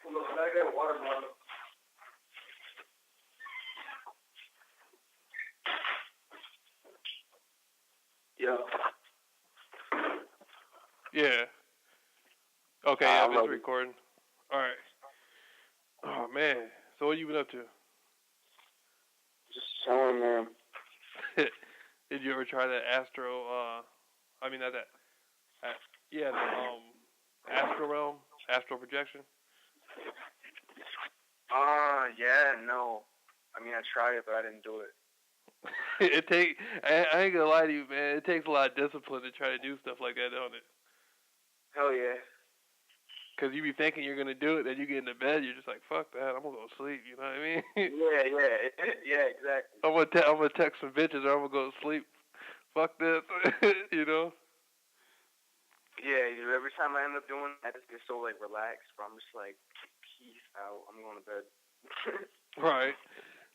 Look, I gotta get a water bottle. Yeah. Yeah. Okay, yeah, I'm it's ready. recording. All right. Oh man. So what you been up to? Just chilling, man. Did you ever try that astro? I mean not that. Uh, yeah, the astral realm, astral projection. Yeah, no. I mean, I tried it, but I didn't do it. it take. I ain't gonna lie to you, man. It takes a lot of discipline to try to do stuff like that, don't it? Hell yeah. Cause you be thinking you're gonna do it, then you get into bed, you're just like, fuck that, I'm gonna go to sleep. You know what I mean? Yeah, yeah, yeah, exactly. I'm gonna text some bitches, or I'm gonna go to sleep. Fuck this, you know? Yeah, every time I end up doing it, I just get so, like, relaxed, but I'm just like, peace out. I'm going to bed. Right.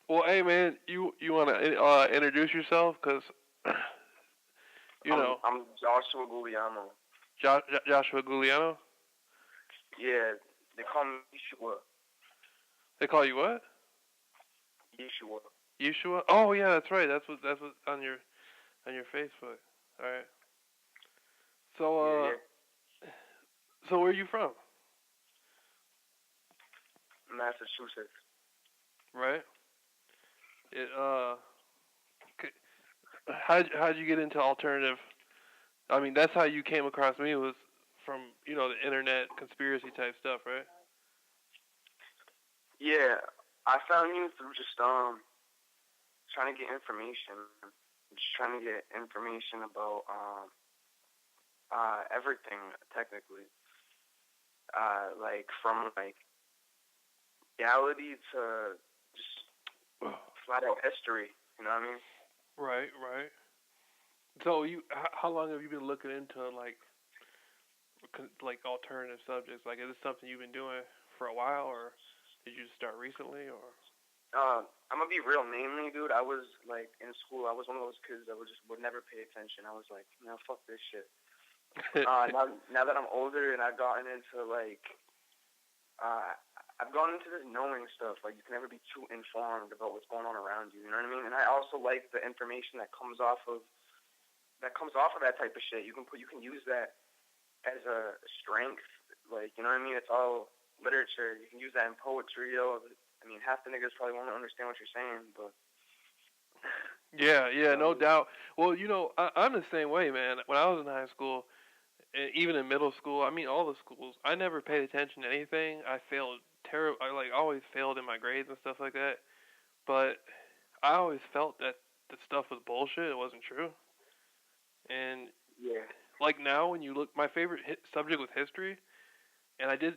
Well, hey man, you wanna introduce yourself? Cause you know I'm Joshua Guglielmo. Joshua Giuliano. Yeah, they call me Yeshua. They call you what? Yeshua. Yeshua? Oh yeah, that's right. That's what on your Facebook. All right. So Yeah, yeah. so where are you from? Massachusetts. Right. It how'd you get into alternative? I mean, that's how you came across me was from the internet conspiracy type stuff, right? Yeah, I found you through just trying to get information. Just trying to get information about everything technically. Like from like reality to just flat out history. You know what I mean? Right, right. So how long have you been looking into like alternative subjects? Like, is this something you've been doing for a while, or did you just start recently, or? I'm gonna be real. Mainly, dude, I was like in school. I was one of those kids that would never pay attention. I was like, no, fuck this shit. Now that I'm older and I've gotten into like, uh, I've gone into this knowing stuff. Like, you can never be too informed about what's going on around you. You know what I mean? And I also like the information that comes off of that type of shit. You can use that as a strength. Like, you know what I mean? It's all literature. You can use that in poetry. Yo. I mean, half the niggas probably won't understand what you're saying, but Yeah, you yeah, know what I no mean? doubt. Well, I'm the same way, man. When I was in high school, and even in middle school, I mean, all the schools, I never paid attention to anything. I failed terrible. I like always failed in my grades and stuff like that. But I always felt that the stuff was bullshit. It wasn't true. And Yeah. like now, when you look, my favorite subject was history, and I did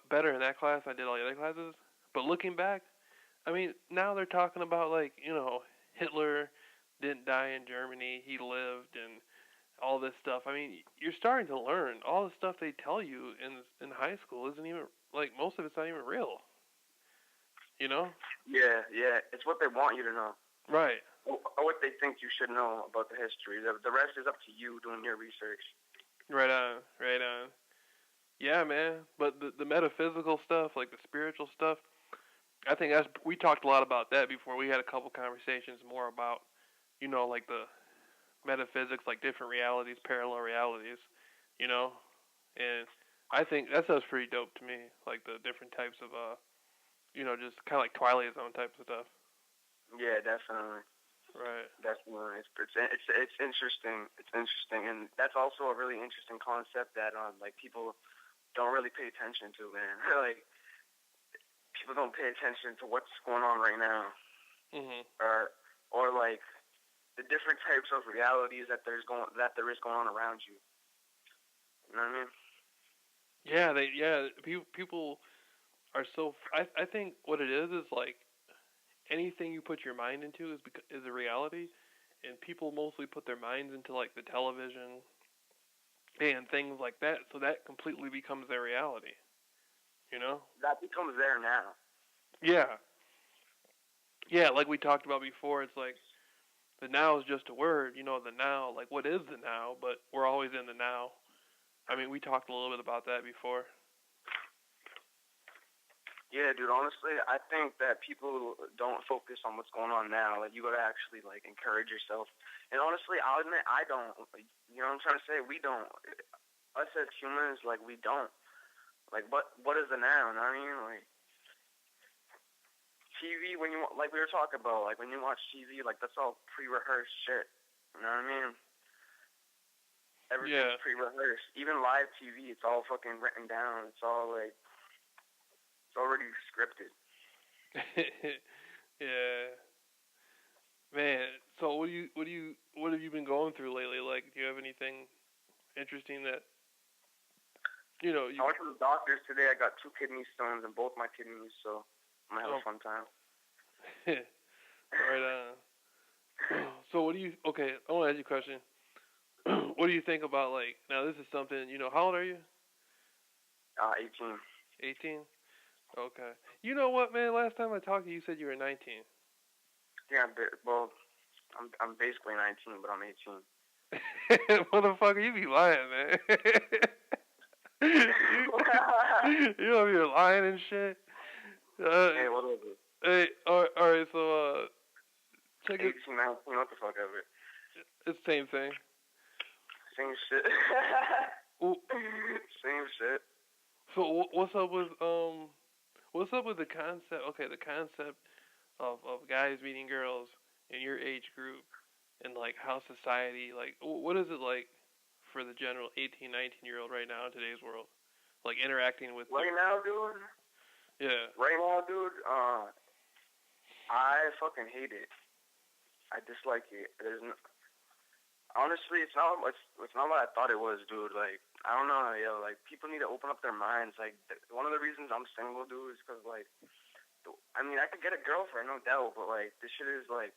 better in that class. Than I did all the other classes. But looking back, I mean, now they're talking about like Hitler didn't die in Germany. He lived, and all this stuff. I mean, you're starting to learn all the stuff they tell you in high school isn't even like most of it's not even real. You know? Yeah, yeah. It's what they want you to know, Right. or what they think you should know about the history. The rest is up to you doing your research. Right on. Right on. Yeah, man. But the metaphysical stuff, like the spiritual stuff, I think we talked a lot about that before. We had a couple conversations more about like the metaphysics, like different realities, parallel realities. You know, and I think that stuff's pretty dope to me. Like the different types of just kind of like Twilight Zone type of stuff. Yeah, definitely. Right. Definitely. It's interesting. It's interesting, and that's also a really interesting concept that like people don't really pay attention to, man. Like people don't pay attention to what's going on right now, Mhm. or like the different types of realities there is going on around you. You know what I mean? People are so. I think what it is like anything you put your mind into is a reality, and people mostly put their minds into like the television and things like that, so that completely becomes their reality. You know? That becomes there now. Yeah. Yeah, like we talked about before, it's like the now is just a word. The now, like what is the now? But we're always in the now. I mean, we talked a little bit about that before. Yeah, dude. Honestly, I think that people don't focus on what's going on now. Like, you gotta actually like encourage yourself. And honestly, I'll admit I don't. Like, you know what I'm trying to say? We don't. Us as humans, like, we don't. Like, what is the noun? I mean, like, TV. When you like we were talking about, like when you watch TV, like that's all pre-rehearsed shit. You know what I mean? Everything's Yeah. pre-rehearsed. Even live TV, it's all fucking written down. It's all like it's already scripted. Yeah. Man, so what have you been going through lately? Like, do you have anything interesting that you know you? I went to the doctors today. I got 2 kidney stones in both my kidneys, so I'm gonna have a fun time. Right on. So what do you? Okay, I want to ask you a question. What do you think about like now? This is something you know. How old are you? 18. 18. Okay. You know what, man? Last time I talked to you, you said you were 19. Yeah, well, I'm basically 19, but I'm 18. Motherfucker, you be lying, man. You over here lying and shit. Hey, what is it? Hey, all right, so check 18, it. 19, what the fuck ever. It's the same thing. Same shit. Well, Same shit. so what's up with the concept? Okay, the concept of guys meeting girls in your age group and like how society like what is it like for the general 18, 19-year old right now in today's world? Like interacting with Right now, dude. Yeah. Right now, dude. I fucking hate it. I dislike it. Honestly, it's not what I thought it was, dude. Like, I don't know, yo. Like, people need to open up their minds. Like, one of the reasons I'm single, dude, is because like, I mean, I could get a girlfriend, no doubt, but like, this shit is like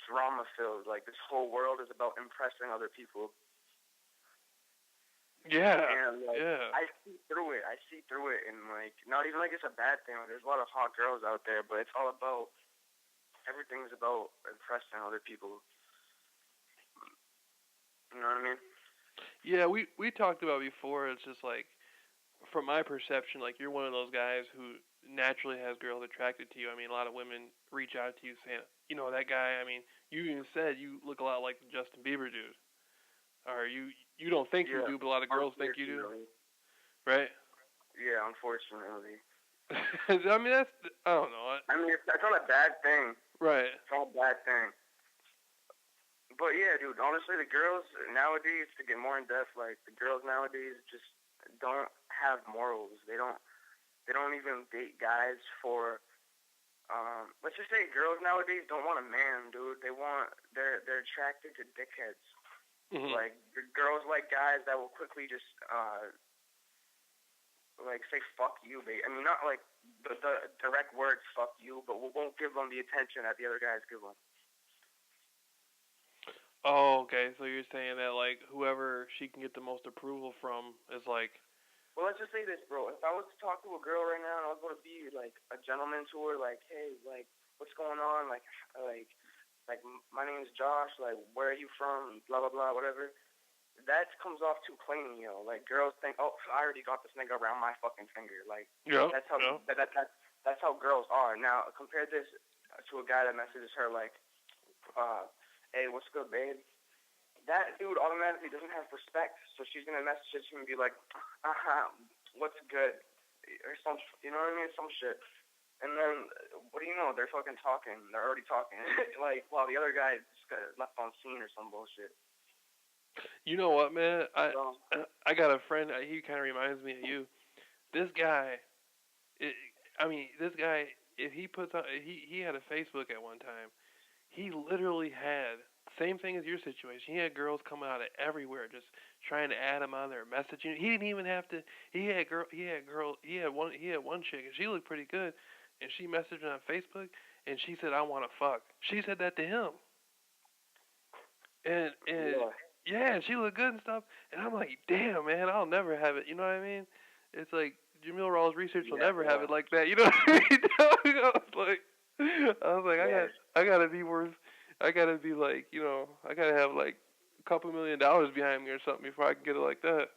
drama filled. Like, this whole world is about impressing other people. Yeah. And like, Yeah. I see through it. And like, not even like it's a bad thing. Like, there's a lot of hot girls out there, but it's all about everything's about impressing other people. You know what I mean? Yeah, we talked about before. It's just like from my perception, like you're one of those guys who naturally has girls attracted to you. I mean, a lot of women reach out to you saying, you know, that guy. I mean, you even said you look a lot like the Justin Bieber dude. Or you don't think you do, but a lot of girls think you do, right? Yeah, unfortunately. I mean, I don't know. I mean, it's not a bad thing. Right. It's not a bad thing. But yeah, dude, honestly, the girls nowadays, to get more in depth, like the girls nowadays just don't have morals. They don't even date guys for. Let's just say girls nowadays don't want a man, dude. They're attracted to dickheads. Mm-hmm. Like girls like guys that will quickly just like say fuck you, babe. I mean, not like the direct words fuck you, but we won't give them the attention that the other guys give them. Oh, okay. So you're saying that like whoever she can get the most approval from is like. Well, let's just say this, bro. If I was to talk to a girl right now and I was going to be like a gentleman to her, like, hey, like, what's going on, like, my name's Josh, like, where are you from, blah, blah, blah, whatever. That comes off too plain, yo. Like, girls think, oh, I already got this nigga around my fucking finger. Like, that's how that's how girls are. Now, compare this to a guy that messages her, like, hey, what's good, babe? That dude automatically doesn't have respect, so she's going to message him and be like, what's good? Or some, you know what I mean? Some shit. And then, what do you know? They're fucking talking. They're already talking. Like, while the other guy just got left on scene or some bullshit. You know what, man? I got a friend. He kind of reminds me of you. This guy, if he puts on, he had a Facebook at one time. He literally had same thing as your situation. He had girls coming out of everywhere, just trying to add him on there, messaging. He didn't even have to. He had one chick, and she looked pretty good. And she messaged me on Facebook, and she said, I want to fuck. She said that to him. And yeah, she looked good and stuff. And I'm like, damn, man, I'll never have it. You know what I mean? It's like, Jameel Rawls research will never have it like that. You know what I mean? I was like, I gotta be worth, I gotta be like, you know, I gotta have like a couple $1 million behind me or something before I can get it like that.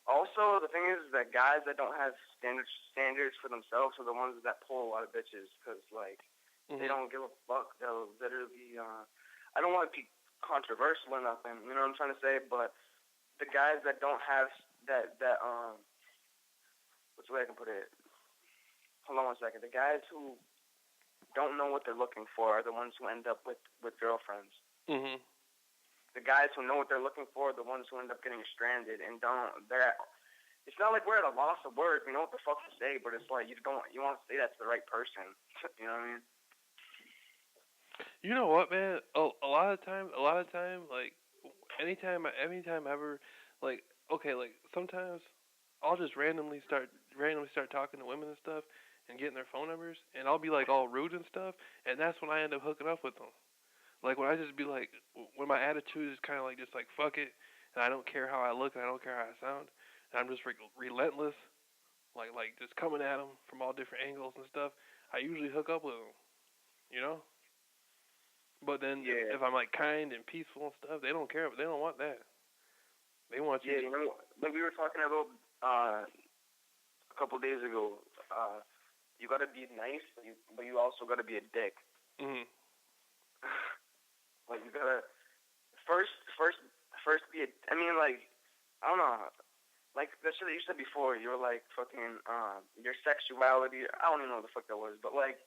Also, the thing is that guys that don't have standards for themselves are the ones that pull a lot of bitches, because like they don't give a fuck. They'll literally. I don't want to be controversial or nothing. You know what I'm trying to say? But the guys that don't have that what's the way I can put it? Hold on one second. The guys who don't know what they're looking for are the ones who end up with girlfriends. Mhm. The guys who know what they're looking for are the ones who end up getting stranded and don't. It's not like we're at a loss of words. We know what the fuck to say, but it's like you want to say that to the right person. You know what I mean? You know what, man? A lot of time, like anytime ever, like okay, like sometimes I'll just randomly start talking to women and stuff, and getting their phone numbers, and I'll be like all rude and stuff, and that's when I end up hooking up with them. Like when I just be like, when my attitude is kind of like just like fuck it, and I don't care how I look and I don't care how I sound, and I'm just relentless, like just coming at them from all different angles and stuff. I usually hook up with them, you know. But then Yeah. if I'm like kind and peaceful and stuff, they don't care. They don't want that. They want you. Yeah, you know, like we were talking about a couple days ago. You gotta be nice, but you also gotta be a dick. Mhm. Like you gotta first be a. I mean, like I don't know. Like the shit that you said before, you were like fucking your sexuality. I don't even know what the fuck that was, but like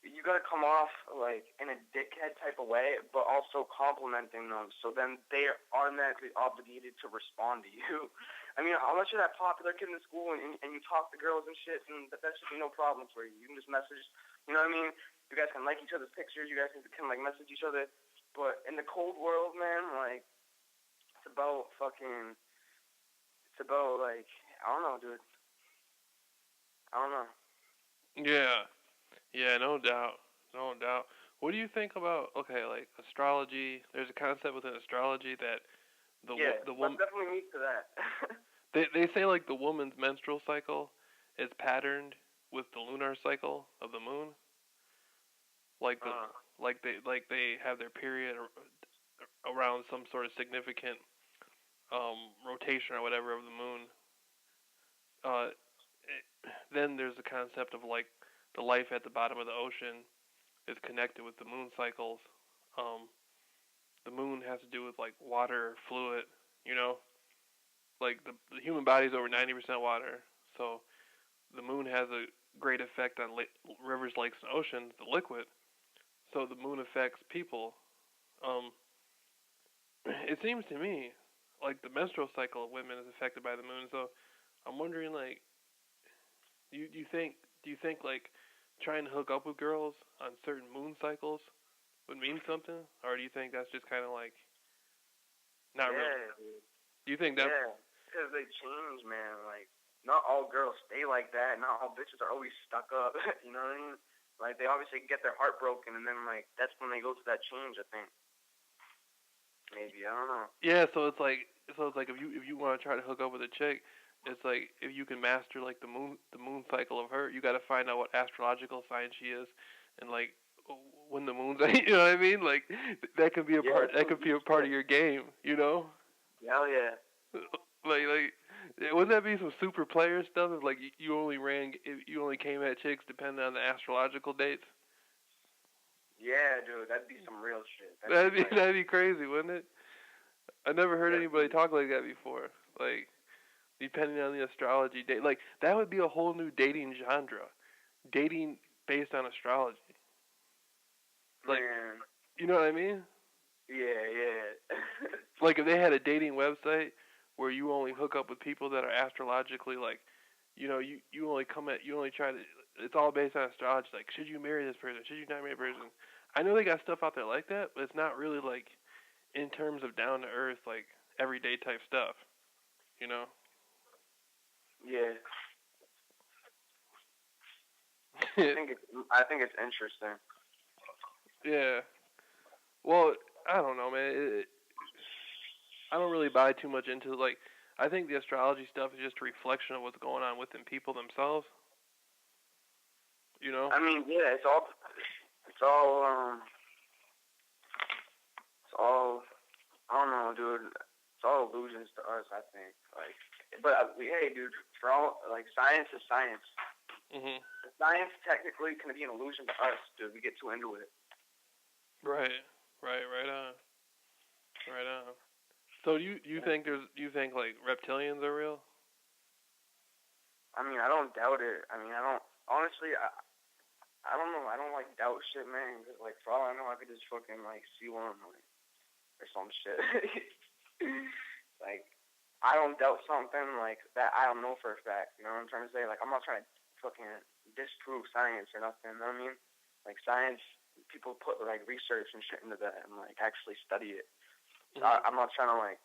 you gotta come off like in a dickhead type of way, but also complimenting them. So then they are automatically obligated to respond to you. I mean, unless you're that popular kid in school and you talk to girls and shit, and that should be no problem for you. You can just message. You know what I mean? You guys can like each other's pictures. You guys can like message each other. But in the cold world, man, like it's about fucking. It's about like I don't know, dude. I don't know. Yeah. Yeah. No doubt. No doubt. What do you think about like astrology? There's a concept within astrology that the let's woman definitely meet to that. they say like the woman's menstrual cycle is patterned with the lunar cycle of the moon. Like the like they have their period around some sort of significant rotation or whatever of the moon. Uh, then there's the concept of like the life at the bottom of the ocean is connected with the moon cycles. Um, the moon has to do with like water fluid, you know, like the human body is over 90% water, so the moon has a great effect on rivers, lakes, and oceans, the liquid. So the moon affects people. Um, it seems to me like the menstrual cycle of women is affected by the moon. So I'm wondering, like, do you think like trying to hook up with girls on certain moon cycles would mean something, or do you think that's just kind of like not really? Dude. Do you think that? Yeah, because they change, man. Like, not all girls stay like that. Not all bitches are always stuck up. You know what I mean? Like, they obviously get their heart broken, and then, like, that's when they go to that change, I think. Maybe, I don't know. Yeah, so it's like if you want to try to hook up with a chick, it's like if you can master like the moon cycle of her, you got to find out what astrological sign she is, and like when the moon's you know what I mean? Like that could be a part of your game, you know? Hell yeah. Wouldn't that be some super player stuff if like you only came at chicks depending on the astrological dates? Yeah, dude, that'd be some real shit. That'd be crazy, wouldn't it? I never heard anybody talk like that before. Like depending on the astrology date, like that would be a whole new dating genre, dating based on astrology. Like, man. You know what I mean? Yeah. Like if they had a dating website where you only hook up with people that are astrologically like, you only try to. It's all based on astrology. Like, should you marry this person? Should you not marry this person? I know they got stuff out there like that, but it's not really like in terms of down to earth, like everyday type stuff. You know? Yeah. I think it's interesting. Yeah. Well, I don't know, man. I don't really buy too much into like. I think the astrology stuff is just a reflection of what's going on within people themselves. You know? I mean, yeah, it's all, I don't know, dude. It's all illusions to us, I think. Like, But hey, dude, for all like science is science. Mhm. Science technically can be an illusion to us, dude. We get too into it. Right. Right on. Right on. So you think like reptilians are real? I mean, I don't doubt it. I mean, I don't honestly. I don't know. I don't like doubt shit, man. 'Cause, like for all I know, I could just fucking like see one like, or some shit. Like I don't doubt something like that. I don't know for a fact. You know what I'm trying to say? Like I'm not trying to fucking disprove science or nothing. You know what I mean? Like science, people put like research and shit into that and like actually study it. So Mhm. I'm not trying to like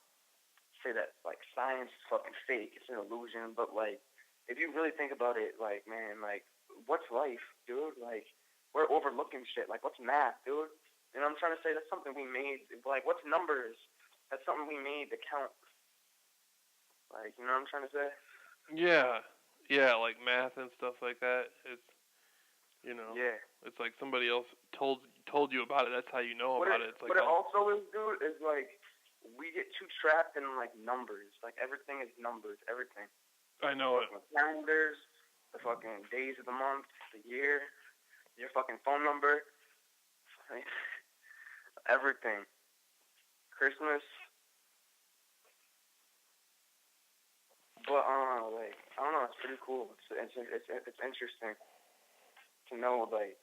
say that like science is fucking fake. It's an illusion. But like if you really think about it, like man, like what's life, dude? Like we're overlooking shit. Like what's math, dude? You know what I'm trying to say? That's something we made. Like what's numbers? That's something we made to count. Like you know what I'm trying to say? Yeah. Yeah, like math and stuff like that. It's Yeah. it's like somebody else told you about it. That's how you know about it. It's like What it also is, dude, is like we get too trapped in like numbers. Like everything is numbers. Everything. I know it. Calendars, the fucking days of the month, the year, your fucking phone number, everything. Christmas. But like I don't know. It's pretty cool. It's interesting to know. Like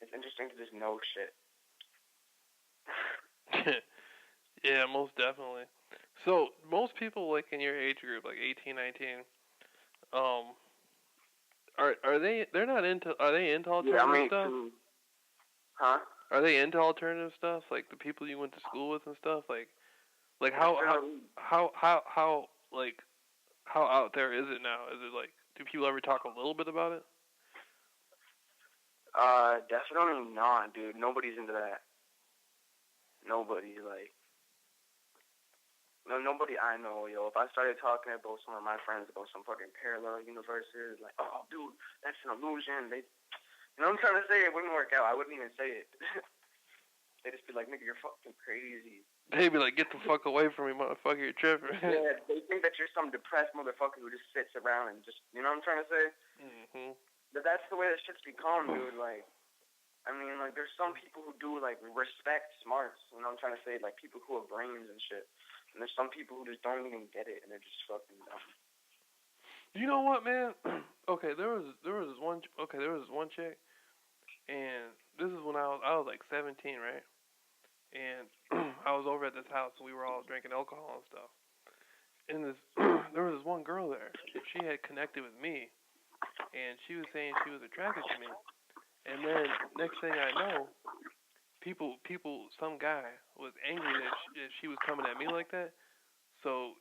it's interesting to just know shit. Yeah, most definitely. So most people like in your age group, like 18, 19, um, they're not into are they into Yeah, I alternative mean, stuff? huh? Are they into alternative stuff? Like the people you went to school with and stuff? Like how like how out there is it now? Is it like do people ever talk a little bit about it? Definitely not, dude. Nobody's into that. Nobody, like, no, nobody I know, yo. If I started talking about some of my friends about some fucking parallel universes, like, oh, dude, that's an illusion. You know what I'm trying to say? It wouldn't work out. I wouldn't even say it. They'd just be like, nigga, you're fucking crazy. They'd be like, get the fuck away from me, motherfucker, you're tripping. Yeah, they think that you're some depressed motherfucker who just sits around and just, you know what I'm trying to say? Mhm. But that's the way that shit's become, dude. Like, I mean, like, there's some people who do, like, respect smarts. You know what I'm trying to say? Like, people who have brains and shit. And there's some people who just don't even get it, and they're just fucking dumb. You know what, man? Okay, there was this one chick, and this is when I was like 17, right? And I was over at this house, and we were all drinking alcohol and stuff. And this there was this one girl there, and she had connected with me, and she was saying she was attracted to me. And then next thing I know, some guy was angry that she was coming at me like that. So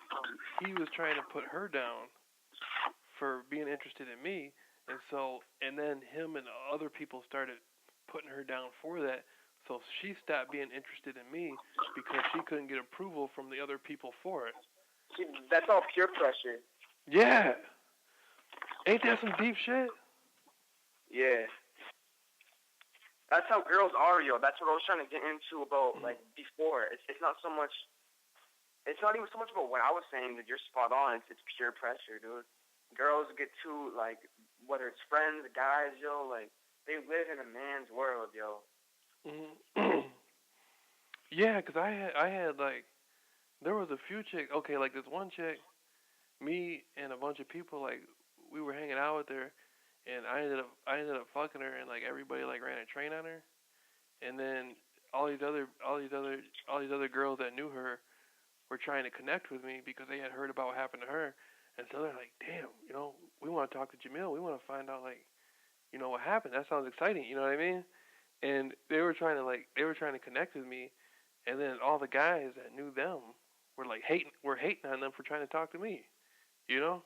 he was trying to put her down for being interested in me, and then him and other people started putting her down for that. So she stopped being interested in me because she couldn't get approval from the other people for it. See, that's all peer pressure. Yeah, ain't that some deep shit? Yeah. That's how girls are, yo. That's what I was trying to get into about, like, before. It's not so much, it's not even so much about what I was saying that you're spot on. It's pure pressure, dude. Girls get too, like, whether it's friends, guys, yo, like, they live in a man's world, yo. Mm-hmm. Yeah, 'cause I had like there was a few chicks. Okay, like this one chick, me and a bunch of people like we were hanging out with her, and I ended up fucking her, and like everybody like ran a train on her, and then all these other girls that knew her were trying to connect with me because they had heard about what happened to her, and so they're like, damn, we want to talk to Jameel. We want to find out like what happened. That sounds exciting. You know what I mean? And they were trying to connect with me, and then all the guys that knew them were hating on them for trying to talk to me, you know.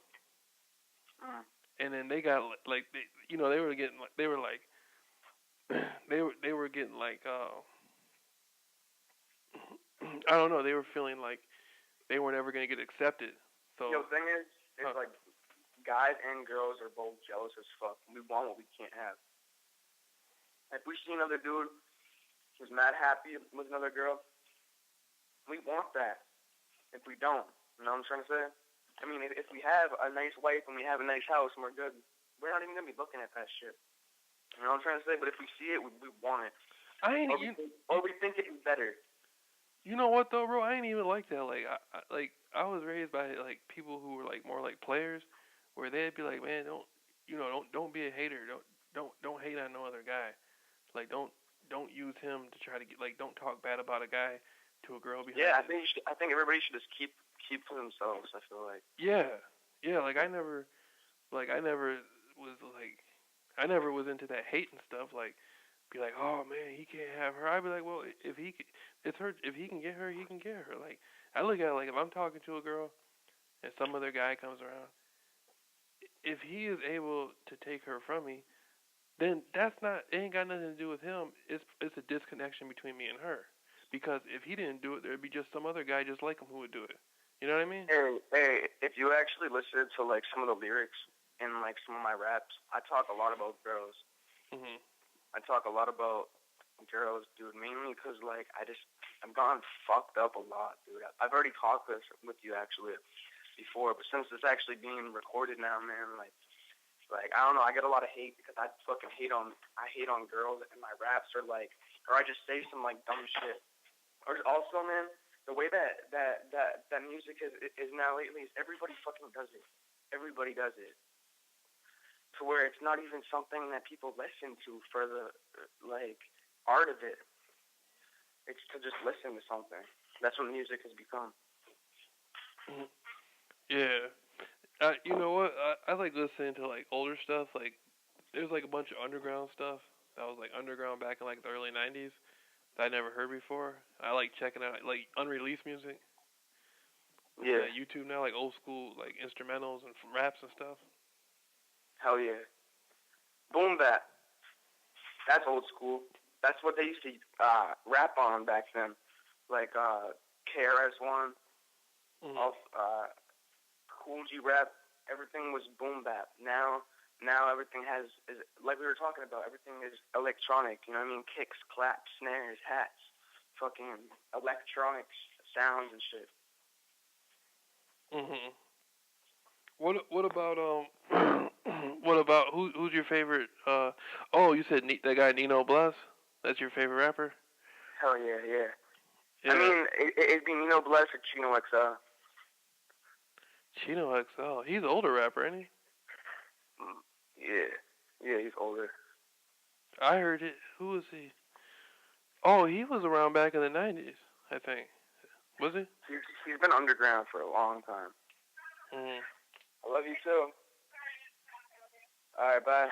And then they got like they were getting like they were like they were getting like I don't know, they were feeling like they weren't ever gonna get accepted. So Yo, thing is, it's like guys and girls are both jealous as fuck. We want what we can't have. If we see another dude who's mad happy with another girl, we want that. If we don't, You know what I'm trying to say? I mean, if we have a nice wife and we have a nice house and we're good, we're not even gonna be looking at that shit. You know what I'm trying to say? But if we see it, we want it. Or we think it'd be better. You know what though, bro? I ain't even like that. I was raised by like people who were like more like players, where they'd be like, man, don't be a hater. Don't hate on no other guy. Like don't use him to try to get, like, don't talk bad about a guy to a girl behind. Yeah, I think everybody should just keep to themselves. I feel like. Yeah. Like I never was like, I never was into that hate and stuff. Like, be like, oh man, he can't have her. I'd be like, well, it's her. If he can get her, he can get her. Like, I look at it like, if I'm talking to a girl and some other guy comes around, if he is able to take her from me, then it ain't got nothing to do with him. It's a disconnection between me and her. Because if he didn't do it, there'd be just some other guy just like him who would do it. You know what I mean? Hey, if you actually listen to like some of the lyrics in like some of my raps, I talk a lot about girls. Mhm. I talk a lot about girls, dude, mainly because, like, I've gone fucked up a lot, dude. I've already talked this with you, actually, before, but since it's actually being recorded now, man, like, I don't know, I get a lot of hate because I hate on girls in my raps, or I just say some, like, dumb shit. Or also, man, the way that music is now lately is everybody fucking does it. Everybody does it. To where it's not even something that people listen to for the, like, art of it. It's to just listen to something. That's what music has become. Yeah. You know what? I like listening to like older stuff. Like, there's like a bunch of underground stuff that was like underground back in like the early '90s that I never heard before. I like checking out like unreleased music. Yeah. YouTube now, like old school like instrumentals and raps and stuff. Hell yeah. Boom bap. That's old school. That's what they used to rap on back then. Like KRS-One, Cool G rap. Everything was boom bap. Now everything is like we were talking about. Everything is electronic. You know what I mean? Kicks, claps, snares, hats, fucking electronic sounds and shit. Mhm. What about what about who's your favorite? Oh, you said that guy Nino Bless. That's your favorite rapper? Hell yeah, yeah. I mean, it'd be Nino Bless or Chino XL. Chino XL. He's an older rapper, ain't he? Yeah, he's older. I heard it. Who was he? Oh, he was around back in the '90s, I think. Was he? He's been underground for a long time. Mhm. I love you too. Alright, bye.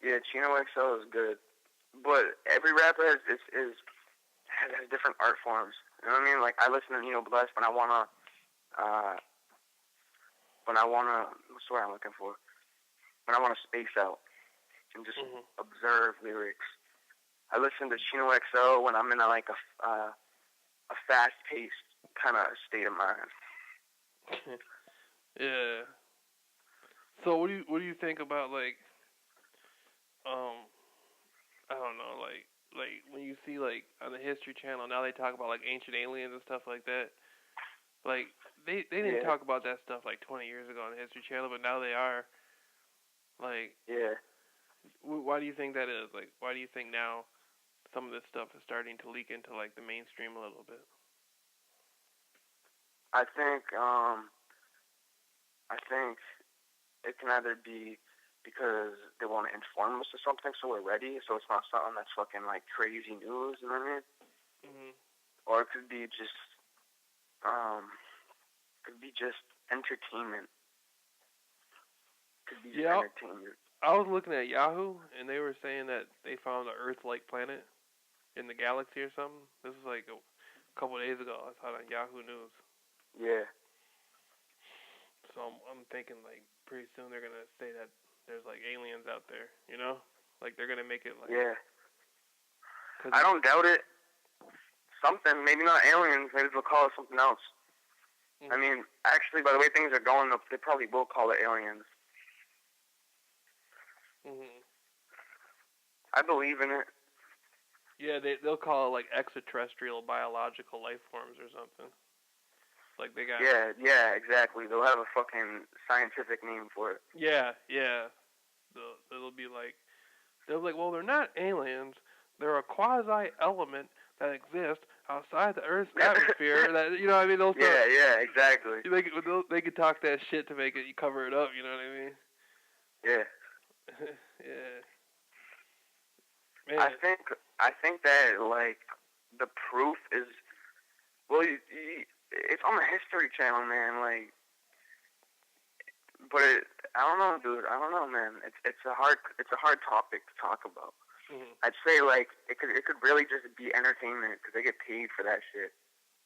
Yeah, Chino XL is good. But every rapper has different art forms. You know what I mean? Like, I listen to Nino Bless when I wanna what's the word I'm looking for? When I wanna space out and just observe lyrics. I listen to Chino XL when I'm in a fast paced kinda state of mind. Yeah. So what do you think about like I don't know, like when you see like on the History Channel now they talk about like ancient aliens and stuff like that. Like they didn't talk about that stuff like 20 years ago on the History Channel, but now they are. Like, yeah. Why do you think that is? Like, why do you think now some of this stuff is starting to leak into like the mainstream a little bit? I think it can either be because they want to inform us of something, so we're ready, so it's not something that's fucking like crazy news, you know what I mean? Mhm. Or it could be just entertainment. Could be just entertainment. I was looking at Yahoo, and they were saying that they found an Earth-like planet in the galaxy or something. This was like a couple of days ago. I saw it on Yahoo News. Yeah. So I'm thinking like pretty soon they're gonna say that there's like aliens out there, you know? Like they're gonna make it like. Yeah. I don't doubt it. Something, maybe not aliens, maybe they'll call it something else. Mm-hmm. I mean, actually, by the way things are going, they probably will call it aliens. Mhm. I believe in it. Yeah, they'll call it like extraterrestrial biological life forms or something. Like they got. Yeah, exactly. They'll have a fucking scientific name for it. Yeah. They'll be like, well, they're not aliens. They're a quasi element that exists outside the Earth's atmosphere. That you know, what I mean, they'll start, yeah, exactly. They could talk that shit to make it cover it up. You know what I mean? Yeah. Yeah. Man. I think that like the proof is it's on the History Channel, man. Like, but I don't know, dude. I don't know, man. It's a hard topic to talk about. Mm-hmm. I'd say like it could really just be entertainment because they get paid for that shit.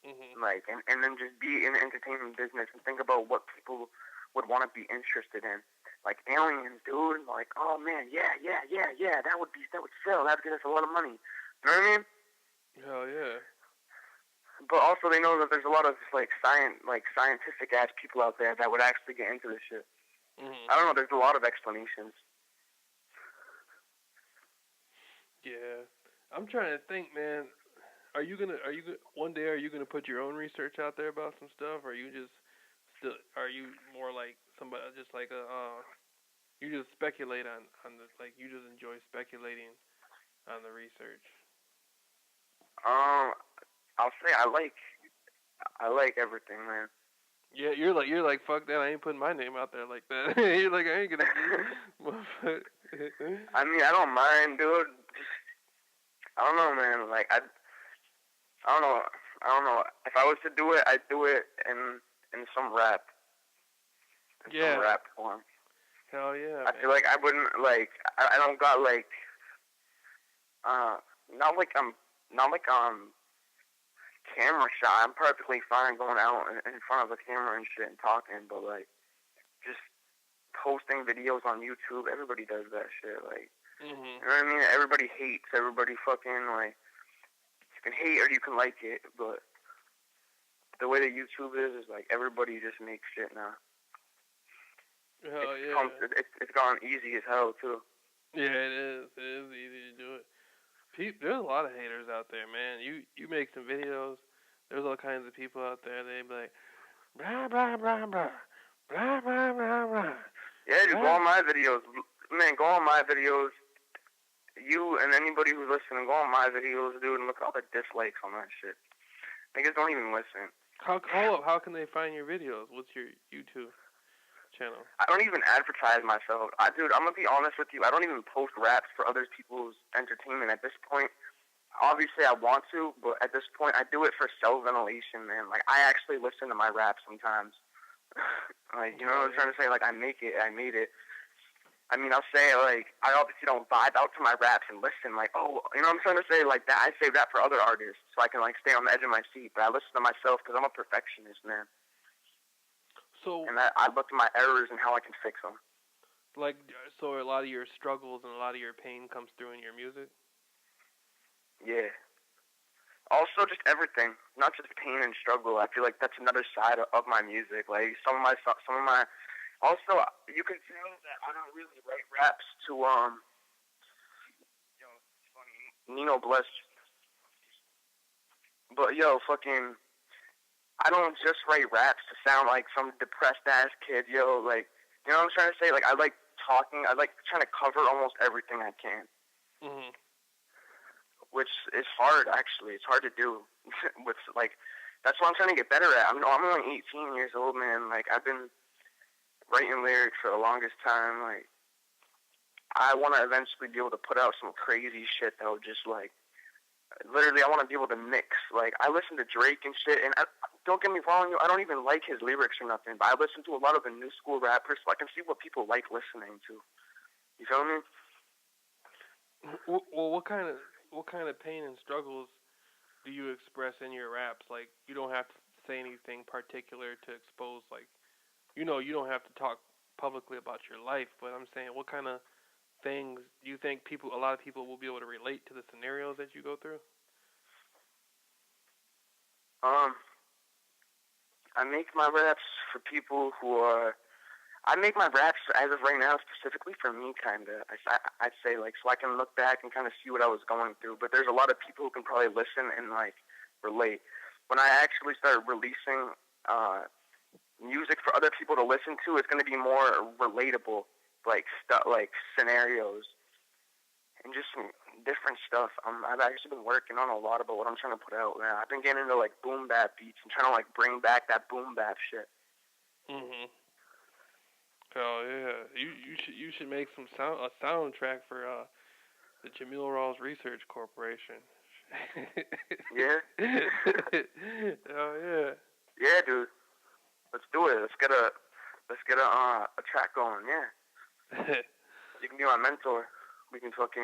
Mm-hmm. Like and then just be in the entertainment business and think about what people would want to be interested in. Like aliens, dude. Like, oh man, yeah. That would sell. That would get us a lot of money. You know what I mean? Hell yeah. But also they know that there's a lot of scientific ass people out there that would actually get into this shit. Mm-hmm. I don't know. There's a lot of explanations. Yeah, I'm trying to think, man. Are you gonna one day are you gonna put your own research out there about some stuff, or are you just still are you more like somebody just like a you just speculate on the like you just enjoy speculating on the research? I'll say I like everything, man. Yeah, you're like fuck that. I ain't putting my name out there like that. You're like I ain't gonna do. I mean, I don't mind, dude. I don't know, man. Like I don't know. If I was to do it, I'd do it in some rap. Some rap form. Hell yeah. I feel like I wouldn't like. I don't got like. Not like camera shy. I'm perfectly fine going out in front of a camera and shit and talking, but like just posting videos on YouTube. Everybody does that shit. Like, you know what I mean? Everybody hates. Everybody fucking like. You can hate or you can like it, but the way that YouTube is like everybody just makes shit now. Hell yeah. It's gone easy as hell too. Yeah, it is. It is easy to do it. There's a lot of haters out there, man. You make some videos. There's all kinds of people out there. They be like, blah blah blah blah, blah blah blah blah. Yeah, just go on my videos, man. Go on my videos. You and anybody who's listening, go on my videos, dude, and look at all the dislikes on that shit. Niggas don't even listen. How can they find your videos? What's your YouTube channel? I don't even advertise myself. Dude, I'm gonna be honest with you. I don't even post raps for other people's entertainment at this point. Obviously, I want to, but at this point, I do it for self-ventilation, man. Like, I actually listen to my rap sometimes. Like, you know what I'm trying to say? Like, I made it. I mean, I'll say, like, I obviously don't vibe out to my raps and listen, like, oh, you know what I'm trying to say? Like, that I say that for other artists so I can, like, stay on the edge of my seat. But I listen to myself because I'm a perfectionist, man. So, and I look at my errors and how I can fix them. Like, so a lot of your struggles and a lot of your pain comes through in your music? Yeah. Also, just everything, not just pain and struggle. I feel like that's another side of my music. Like, some of my also, you can tell that I don't really write raps to, it's funny, Nino Bless. But, fucking, I don't just write raps to sound like some depressed-ass kid, like, you know what I'm trying to say? Like, I like talking, I like trying to cover almost everything I can. Mm-hmm. Which is hard, actually. It's hard to do. With, like, that's what I'm trying to get better at. I'm only 18 years old, man. Like, I've been writing lyrics for the longest time. Like, I want to eventually be able to put out some crazy shit that would just, like, literally, I want to be able to mix. Like, I listen to Drake and shit, and don't get me wrong, I don't even like his lyrics or nothing, but I listen to a lot of the new school rappers so I can see what people like listening to. You feel me? Well, what kind of pain and struggles do you express in your raps? Like, you don't have to say anything particular to expose, like, you don't have to talk publicly about your life, but I'm saying, what kind of things do you think a lot of people will be able to relate to the scenarios that you go through? I make my raps for people who are, I make my raps as of right now specifically for me, kind of. I'd say, like, so I can look back and kind of see what I was going through. But there's a lot of people who can probably listen and, like, relate. When I actually start releasing music for other people to listen to, it's going to be more relatable, like, like scenarios and just some different stuff. I've actually been working on a lot about what I'm trying to put out, man. I've been getting into, like, boom bap beats and trying to, like, bring back that boom bap shit. Mhm. Oh yeah, you should make a soundtrack for the Jameel Rawls Research Corporation. Yeah. Oh yeah. Yeah, dude. Let's do it. Let's get a track going. Yeah. You can be my mentor. We can talk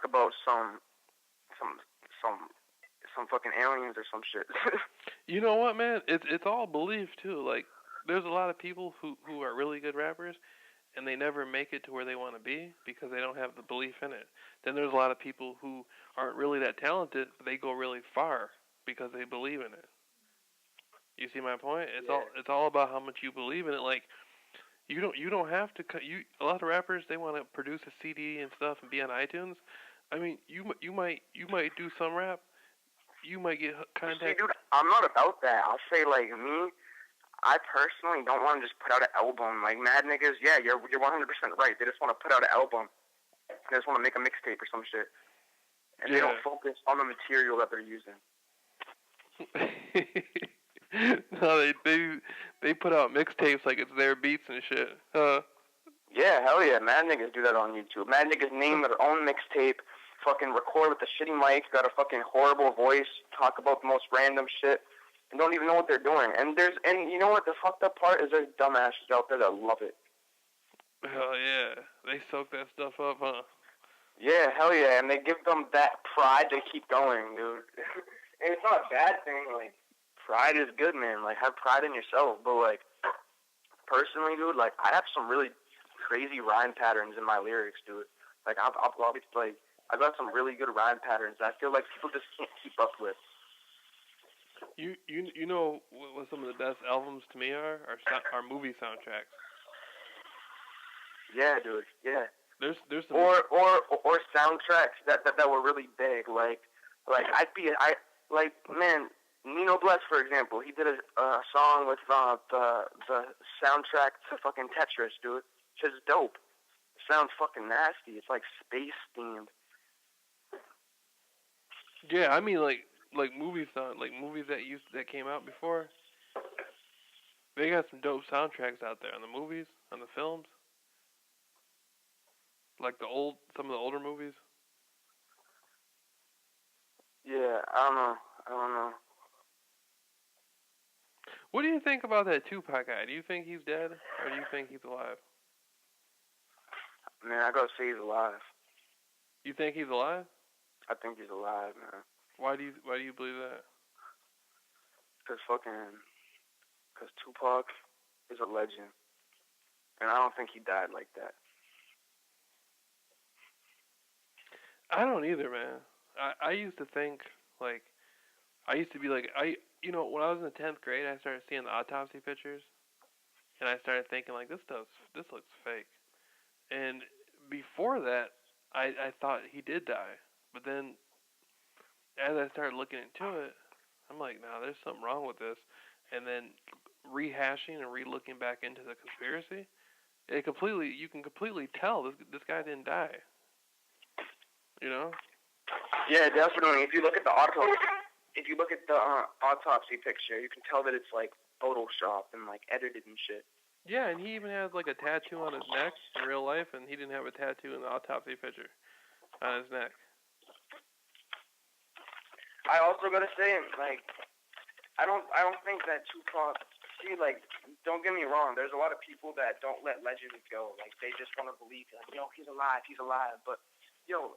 about some fucking aliens or some shit. You know what, man? It's all belief too. Like, there's a lot of people who are really good rappers, and they never make it to where they want to be because they don't have the belief in it. Then there's a lot of people who aren't really that talented, but they go really far because they believe in it. You see my point? It's all about how much you believe in it. Like, you don't have to a lot of rappers, they want to produce a CD and stuff and be on iTunes. I mean, you might do some rap. You might get contact. See, dude, I'm not about that. I'll say, like, me, I personally don't want to just put out an album. Like, mad niggas, yeah, you're 100% right. They just want to put out an album. They just want to make a mixtape or some shit. And they don't focus on the material that they're using. No, they put out mixtapes like it's their beats and shit. Yeah, hell yeah. Mad niggas do that on YouTube. Mad niggas name their own mixtape, fucking record with a shitty mic, got a fucking horrible voice, talk about the most random shit, and don't even know what they're doing. And you know what the fucked up part is? There's dumbasses out there that love it. Hell yeah. They soak that stuff up, huh? Yeah, hell yeah. And they give them that pride to keep going, dude. And it's not a bad thing, like, pride is good, man. Like, have pride in yourself. But, like, personally, dude, like, I have some really crazy rhyme patterns in my lyrics, dude. Like, I'll be, like, I got some really good rhyme patterns that I feel like people just can't keep up with. You know what some of the best albums to me are movie soundtracks. Yeah, dude. Yeah. There's some or soundtracks that were really big. Like man, Nino Bless, for example, he did a song with the soundtrack to fucking Tetris, dude. Which is dope. It sounds fucking nasty. It's like space themed. Yeah, I mean like movies that came out before. They got some dope soundtracks out there on the movies, on the films. Like some of the older movies. Yeah, I don't know. What do you think about that Tupac guy? Do you think he's dead, or do you think he's alive? Man, I gotta say he's alive. You think he's alive? I think he's alive, man. Why do you believe that? Because Tupac is a legend, and I don't think he died like that. I don't either, man. I used to think, like, when I was in the 10th grade, I started seeing the autopsy pictures, and I started thinking, like, this looks fake. And before that, I thought he did die. But then, as I started looking into it, I'm like, nah, there's something wrong with this. And then rehashing and re-looking back into the conspiracy, you can completely tell this guy didn't die. You know? Yeah, definitely. If you look at the autopsy picture, you can tell that it's like photoshopped and like edited and shit. Yeah, and he even has like a tattoo on his neck in real life, and he didn't have a tattoo in the autopsy picture on his neck. I also gotta say, like, I don't think that Tupac. See, like, don't get me wrong. There's a lot of people that don't let legends go. Like, they just want to believe, like, yo, he's alive. But, yo,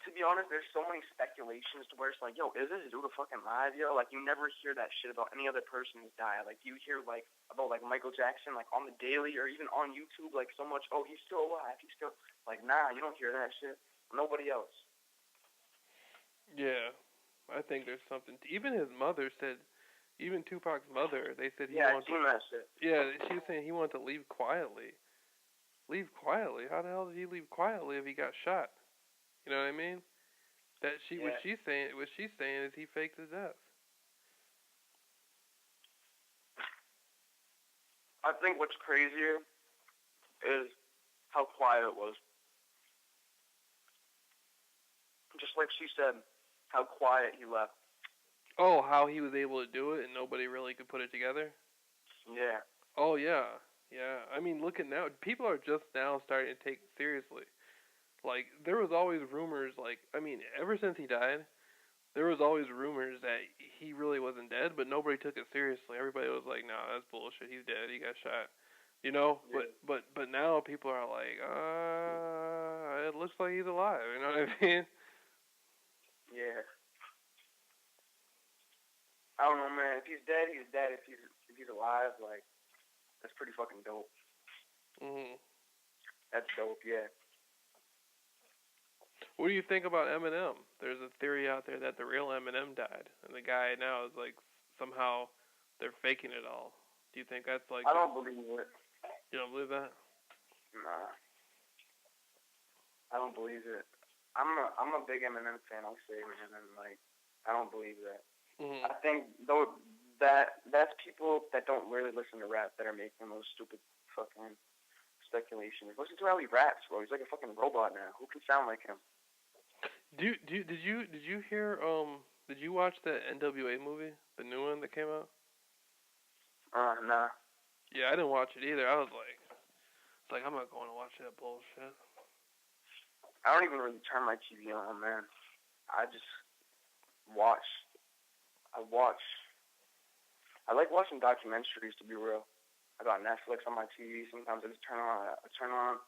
to be honest, there's so many speculations to where it's like, yo, is this dude fucking alive, yo? Like, you never hear that shit about any other person who's died. Like, you hear, like, about, like, Michael Jackson, like, on the Daily or even on YouTube, like, so much, oh, he's still alive. He's still, like, nah, you don't hear that shit. Nobody else. Yeah, I think there's something. Even his mother said Even Tupac's mother, they said he Yeah, I wanted seen that shit. to. Yeah, she was saying he wanted to leave quietly. Leave quietly? How the hell did he leave quietly if he got shot? You know what I mean? What Yeah. she's saying is he faked his death. I think what's crazier is how quiet it was. Just like she said, how quiet he left. Oh, how he was able to do it and nobody really could put it together? Yeah. Oh, yeah. Yeah. I mean, look at now. People are just now starting to take it seriously. Like, there was always rumors, like, I mean, ever since he died, there was always rumors that he really wasn't dead, but nobody took it seriously. Everybody was like, "Nah, that's bullshit. He's dead. He got shot." You know? Yeah. But now people are like, it looks like he's alive." You know what I mean? Yeah. I don't know, man. If he's dead, he's dead. If he's alive, like, that's pretty fucking dope. Mhm. That's dope. Yeah. What do you think about Eminem? There's a theory out there that the real Eminem died, and the guy now is like somehow they're faking it all. Do you think that's like? I don't believe it. You don't believe that? Nah. I don't believe it. I'm a big Eminem fan. I'll say, man, and like, I don't believe that. Mhm. I think though that's people that don't really listen to rap that are making those stupid fucking speculations. Listen to how he raps, bro. He's like a fucking robot now. Who can sound like him? Did you hear did you watch that NWA movie, the new one that came out? Nah. Yeah, I didn't watch it either. I was like, it's like I'm not going to watch that bullshit. I don't even really turn my TV on, man. I just watch. I like watching documentaries, to be real. I got Netflix on my TV. Sometimes I just turn on.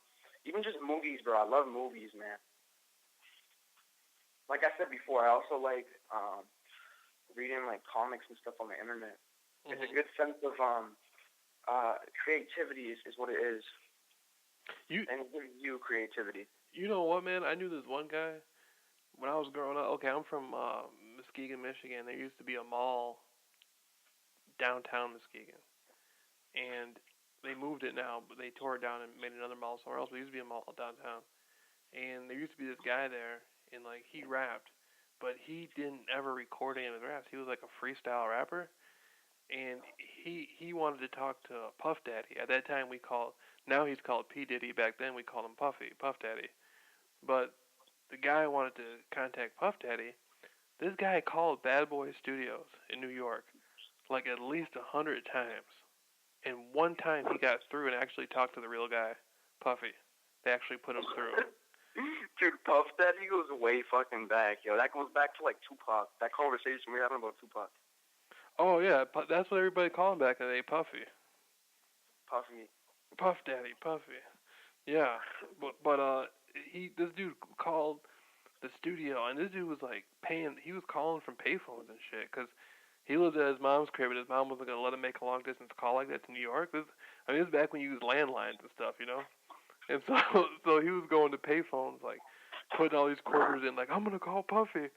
Even just movies, bro. I love movies, man. Like I said before, I also like reading like comics and stuff on the internet. Mm-hmm. It's a good sense of creativity is what it is. And it gives you creativity. You know what, man? I knew this one guy when I was growing up. Okay, I'm from Muskegon, Michigan. There used to be a mall downtown Muskegon, and they moved it now, but they tore it down and made another mall somewhere else. But there used to be a mall downtown, and there used to be this guy there, and like he rapped, but he didn't ever record any of his raps. He was like a freestyle rapper, and he wanted to talk to Puff Daddy. At that time, now he's called P Diddy. Back then, we called him Puff Daddy. But the guy wanted to contact Puff Daddy. This guy called Bad Boy Studios in New York like at least 100 times. And one time he got through and actually talked to the real guy, Puffy. They actually put him through. Dude, Puff Daddy goes way fucking back, yo. That goes back to like Tupac. That conversation we were having about Tupac. Oh yeah, that's what everybody called him back in the day, Puffy. Puff Daddy, Puffy. Yeah, but this dude called the studio, and this dude was like he was calling from payphones and shit, cause he lived at his mom's crib, and his mom wasn't gonna let him make a long distance call like that to New York. This was back when you used landlines and stuff, you know. And so he was going to payphones, like putting all these quarters in, like I'm gonna call Puffy,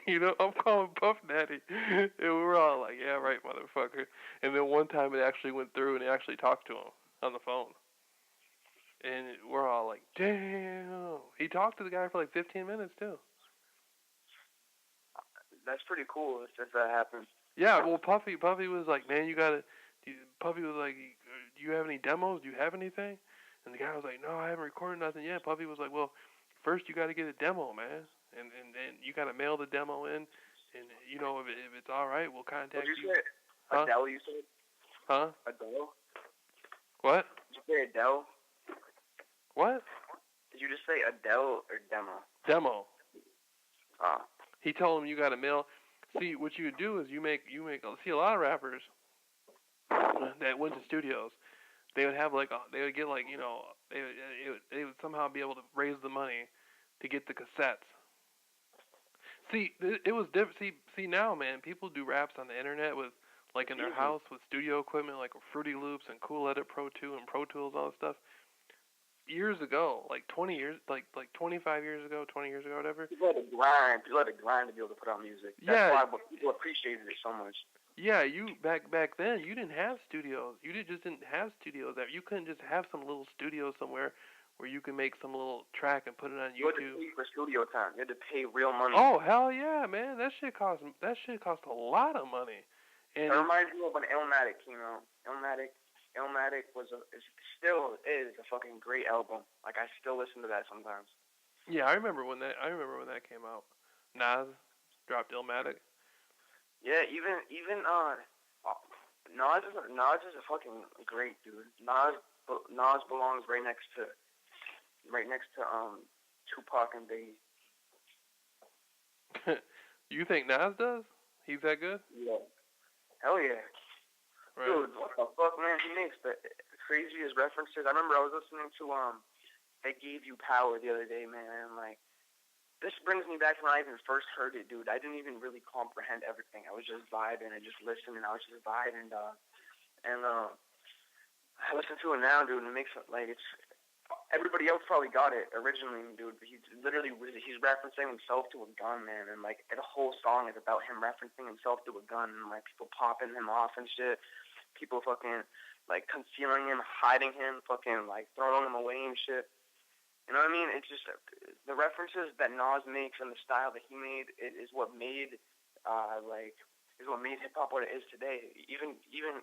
you know, I'm calling Puff Daddy, and we were all like, yeah, right, motherfucker. And then one time it actually went through, and he actually talked to him on the phone. And we're all like, damn. He talked to the guy for like 15 minutes, too. That's pretty cool if that happens. Yeah, well, Puffy was like, man, Puffy was like, do you have any demos? Do you have anything? And the guy was like, no, I haven't recorded nothing yet. Puffy was like, well, first you got to get a demo, man. And you got to mail the demo in. And, you know, if it's all right, we'll contact you. Did you say Adele, you said? Huh? Adele? What? Did you say Adele? What? Did you just say Adele or demo? Demo. Oh. He told him you got to mail. See, what you would do is you make. See, a lot of rappers that went to studios, they would have they would get like, you know, they would somehow be able to raise the money to get the cassettes. See, it was different. See now, man, people do raps on the internet with like in their house with studio equipment like Fruity Loops and Cool Edit Pro 2 and Pro Tools, all that stuff. years ago, like 20 years, like 25 years ago, 20 years ago, whatever. People had to grind. People had to grind to be able to put out music. That's Yeah, why people appreciated it so much. yeah. You back then, you didn't have studios. Just didn't have studios. That you couldn't just have some little studio somewhere where you can make some little track and put it on You had to YouTube. pay for studio time. You had to pay real money. Oh hell yeah, man! That shit cost a lot of money. And It reminds me of when Illmatic came out. Illmatic still is a fucking great album. Like I still listen to that sometimes. yeah, I remember when that came out. Nas dropped Illmatic. Yeah, even Nas is a fucking great dude. Nas belongs right next to Tupac and Biggie. You think Nas does? He's that good? Yeah. Hell yeah. Right. Dude, what the fuck, man? He makes the craziest references. I remember I was listening to They Gave You Power the other day, man, and like this brings me back to when I even first heard it, dude. I didn't even really comprehend everything. I was just vibing and just listening. I was just vibing, and I listen to it now, dude, and it makes it like it's. Everybody else probably got it originally, dude, but he's referencing himself to a gun, man, and like the whole song is about him referencing himself to a gun, and like people popping him off and shit, people fucking like concealing him, hiding him, fucking like throwing him away and shit. You know what I mean? It's just the references that Nas makes and the style that he made is what made hip hop what it is today. Even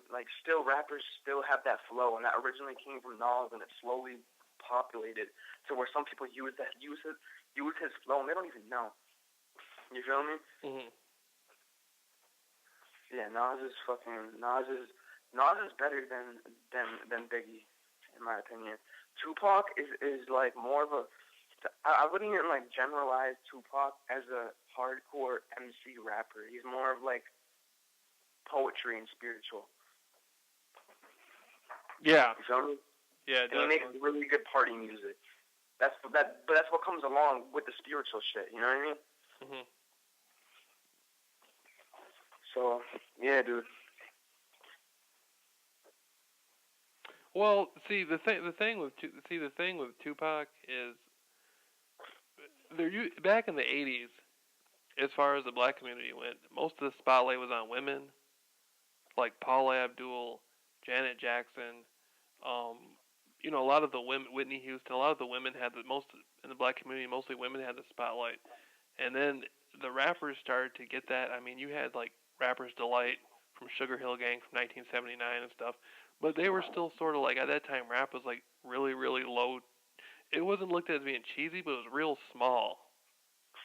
like still rappers still have that flow, and that originally came from Nas, and it slowly populated to where some people use his flow and they don't even know. You feel me? Mhm. Yeah, Nas is better than Biggie, in my opinion. Tupac is like more of a. I wouldn't even like generalize Tupac as a hardcore MC rapper. He's more of like poetry and spiritual. Yeah. You feel me? Yeah, and he makes really good party music. But that's what comes along with the spiritual shit. You know what I mean? Mhm. So yeah, dude. Well, see the thing with Tupac is back in the '80s, as far as the black community went, most of the spotlight was on women, like Paula Abdul, Janet Jackson. A lot of the women, Whitney Houston, a lot of the women had the most in the black community. Mostly women had the spotlight, and then the rappers started to get that. I mean, you had like Rapper's Delight from Sugar Hill Gang from 1979 and stuff, but they were still sort of like at that time rap was like really really low. It wasn't looked at as being cheesy, but it was real small.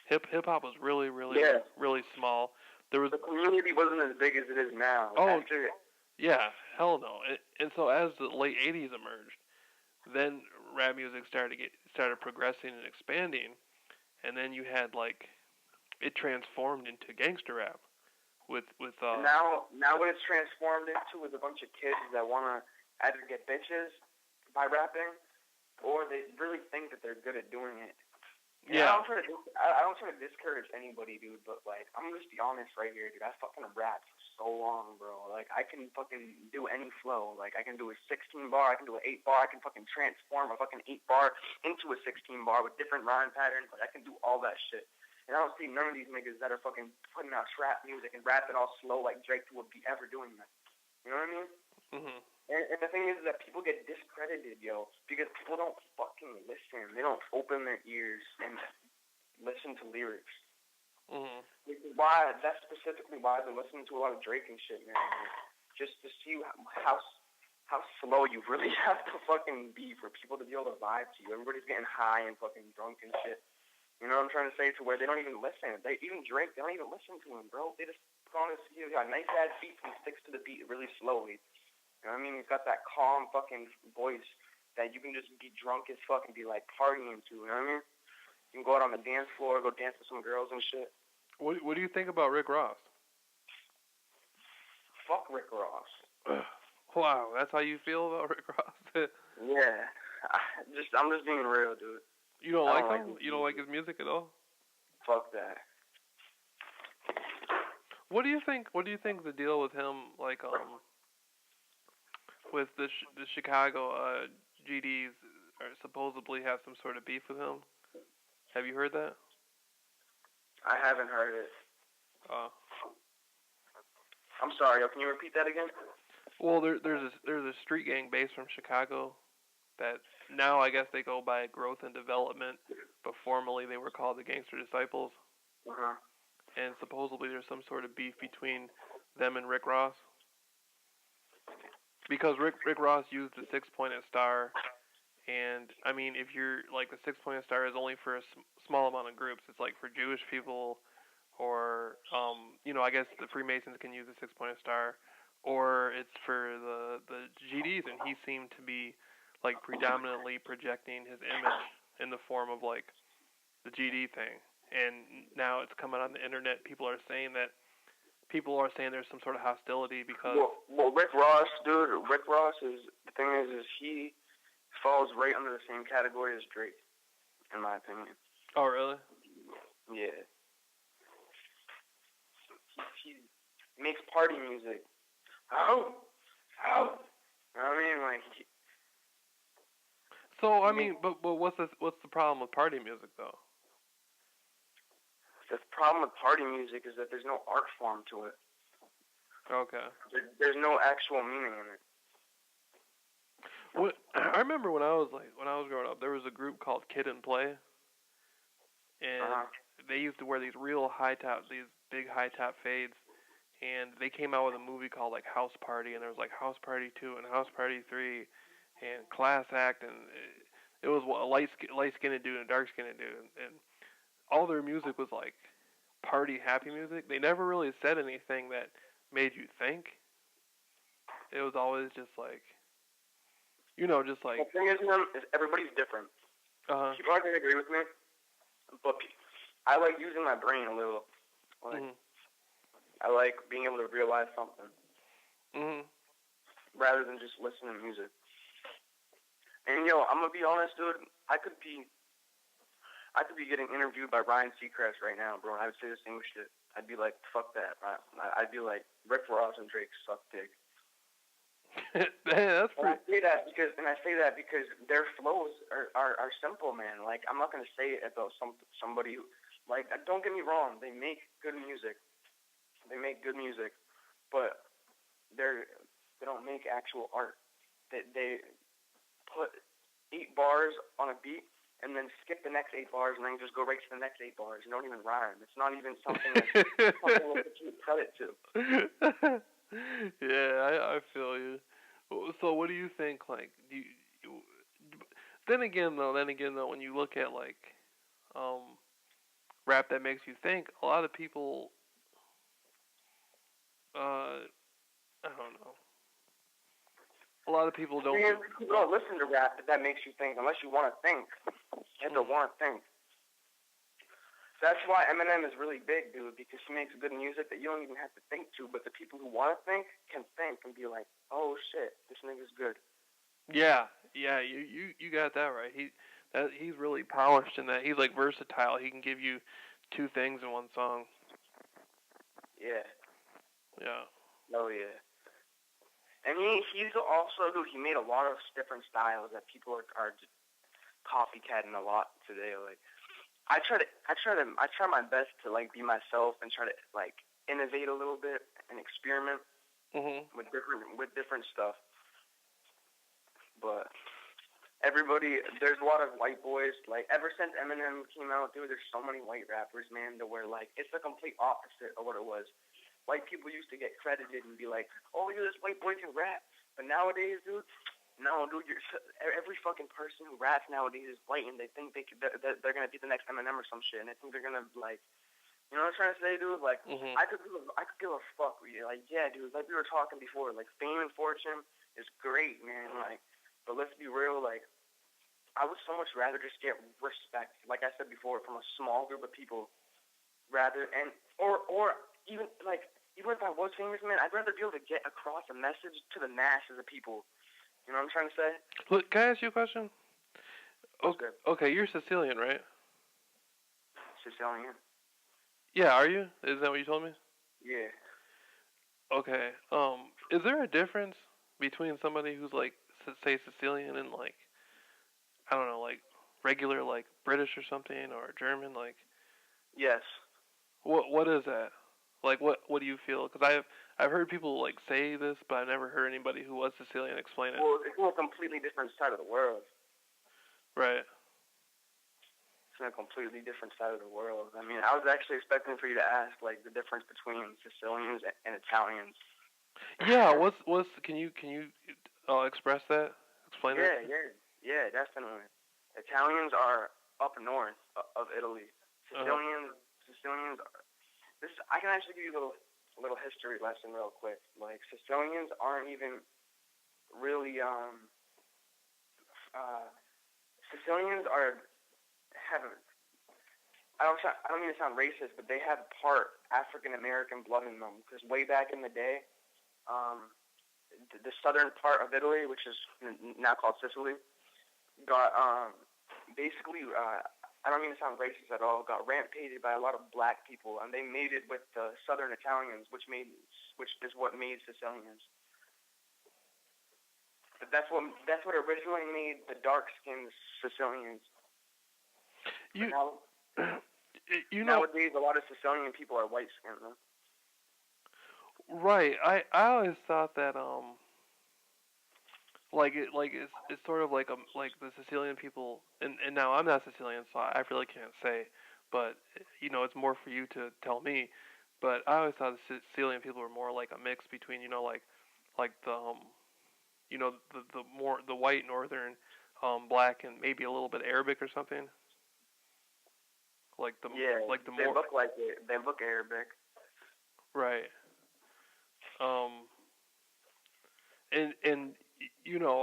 Hip hop was really really small. The community wasn't as big as it is now. Oh, yeah, hell no. And so as the late '80s emerged, then rap music started progressing and expanding, and then you had like it transformed into gangster rap with now what it's transformed into is a bunch of kids that want to either get bitches by rapping, or they really think that they're good at doing it. Yeah. I don't try to discourage anybody, dude, but like I'm gonna just be honest right here, dude. I fucking rapped for so long, bro. Like I can fucking do any flow. Like I can do a 16 bar, I can do an 8 bar, I can fucking transform a fucking 8 bar into a 16 bar with different rhyme patterns. Like I can do all that shit. And I don't see none of these niggas that are fucking putting out trap music and rapping all slow like Drake would be ever doing that. You know what I mean? Mhm. And the thing is that people get discredited, yo, because people don't fucking listen. They don't open their ears and listen to lyrics. Mhm. That's specifically why they're listening to a lot of Drake and shit, man. Just to see how slow you really have to fucking be for people to be able to vibe to you. Everybody's getting high and fucking drunk and shit. You know what I'm trying to say? To where they don't even listen. Even Drake, they don't even listen to him, bro. They just put on he's got a nice ass beat and he sticks to the beat really slowly. You know what I mean? He's got that calm fucking voice that you can just be drunk as fuck and be like partying to. You know what I mean? You can go out on the dance floor, go dance with some girls and shit. What do you think about Rick Ross? Fuck Rick Ross. Wow, that's how you feel about Rick Ross? Yeah. I'm just being real, dude. You don't like him? You don't like his music at all? Fuck that. What do you think the deal with him, like, with the Chicago GDs supposedly have some sort of beef with him. Have you heard that? I haven't heard it. Oh. I'm sorry. Can you repeat that again? Well, there's a street gang based from Chicago that now I guess they go by Growth and Development, but formerly they were called the Gangster Disciples. Uh-huh. And supposedly there's some sort of beef between them and Rick Ross. Because Rick Ross used the 6-pointed star, and I mean, if you're like the 6-pointed star is only for a small amount of groups. It's like for Jewish people, or I guess the Freemasons can use the 6-pointed star, or it's for the GDs, and he seemed to be like predominantly projecting his image in the form of like the GD thing. And now it's coming on the internet. People are saying there's some sort of hostility because. Well, Rick Ross, dude. Rick Ross is the thing is he falls right under the same category as Drake, in my opinion. Oh, really? Yeah. He makes party music. Oh. I mean, like. So I mean, but what's the problem with party music though? The problem with party music is that there's no art form to it. Okay. There's no actual meaning in it. I remember when I was growing up, there was a group called Kid and Play, and they used to wear these these big high top fades, and they came out with a movie called like House Party, and there was like House Party 2 and House Party 3, and Class Act, and it was a light skinned dude and a dark skinned dude, and all their music was like party happy music. They never really said anything that made you think. It was always just like, just like. The thing is, man, is everybody's different. People aren't gonna agree with me, but I like using my brain a little. Like, I like being able to realize something, rather than just listening to music. And I'm gonna be honest, dude. I could be getting interviewed by Ryan Seacrest right now, bro, and I would say the same shit. I'd be like, fuck that. I'd be like, Rick Ross and Drake suck dick. That's pretty. And I say that because their flows are simple, man. Like, I'm not gonna say it about somebody who, like, don't get me wrong, they make good music. But they don't make actual art. They put 8 bars on a beat and then skip the next 8 bars and then just go right to the next 8 bars and don't even rhyme. It's not even something that you credit to. Yeah, I feel you. So what do you think? Like, then again though, when you look at like rap that makes you think, a lot of people, I don't know. A lot of people don't. People don't listen to rap that makes you think unless you want to think. You have to want to think. That's why Eminem is really big, dude, because he makes good music that you don't even have to think to, but the people who want to think can think and be like, oh shit, this nigga's good. Yeah, you got that right. He's really polished in that. He's like versatile. He can give you 2 things in one song. Yeah. Yeah. Oh yeah. And he's also, dude, he made a lot of different styles that people are copycatting a lot today. Like, I try my best to like be myself and try to like innovate a little bit and experiment with different stuff. But there's a lot of white boys. Like, ever since Eminem came out, dude, there's so many white rappers, man, to where like it's the complete opposite of what it was. White people used to get credited and be like, oh, this white boy can rap. But nowadays, dude, every fucking person who raps nowadays is white, and they think they're going to be the next Eminem or some shit, and they think they're going to, like, you know what I'm trying to say, dude? Like, I could give a fuck with you. Like, yeah, dude, like we were talking before, like, fame and fortune is great, man. Like, but let's be real, like, I would so much rather just get respect, like I said before, from a small group of people, or even, like, even if I was famous, man, I'd rather be able to get across a message to the masses of people. You know what I'm trying to say? Look, can I ask you a question? Okay, you're Sicilian, right? Sicilian. Yeah, are you? Isn't that what you told me? Yeah. Okay. Is there a difference between somebody who's like, say, Sicilian and like, I don't know, like regular like British or something or German? Like Yes. what is that? Like what do you feel? Because I've heard people like say this, but I've never heard anybody who was Sicilian explain it. Well, it's in a completely different side of the world. Right. It's in a completely different side of the world. I mean, I was actually expecting for you to ask like the difference between Sicilians and Italians. Yeah. What's can you express that? Explain that? Yeah, definitely. Italians are up north of Italy. Uh-huh. Sicilians. I can actually give you a little history lesson real quick. Like Sicilians aren't even really Sicilians have I don't mean to sound racist, but they have part African American blood in them because way back in the day, um, the southern part of Italy, which is now called Sicily, got basically I don't mean to sound racist at all, got rampaged by a lot of black people, and they mated with the southern Italians, which is what made Sicilians. But that's what originally made the dark skinned Sicilians. You Now, you know nowadays a lot of Sicilian people are white skinned though. right. I always thought that it's sort of like like the Sicilian people and now I'm not Sicilian so I really can't say, but it's more for you to tell me. But I always thought the Sicilian people were more like a mix between like the the more the white northern black and maybe a little bit Arabic or something. Yeah, like the they more look like it. They look Arabic. right. Um and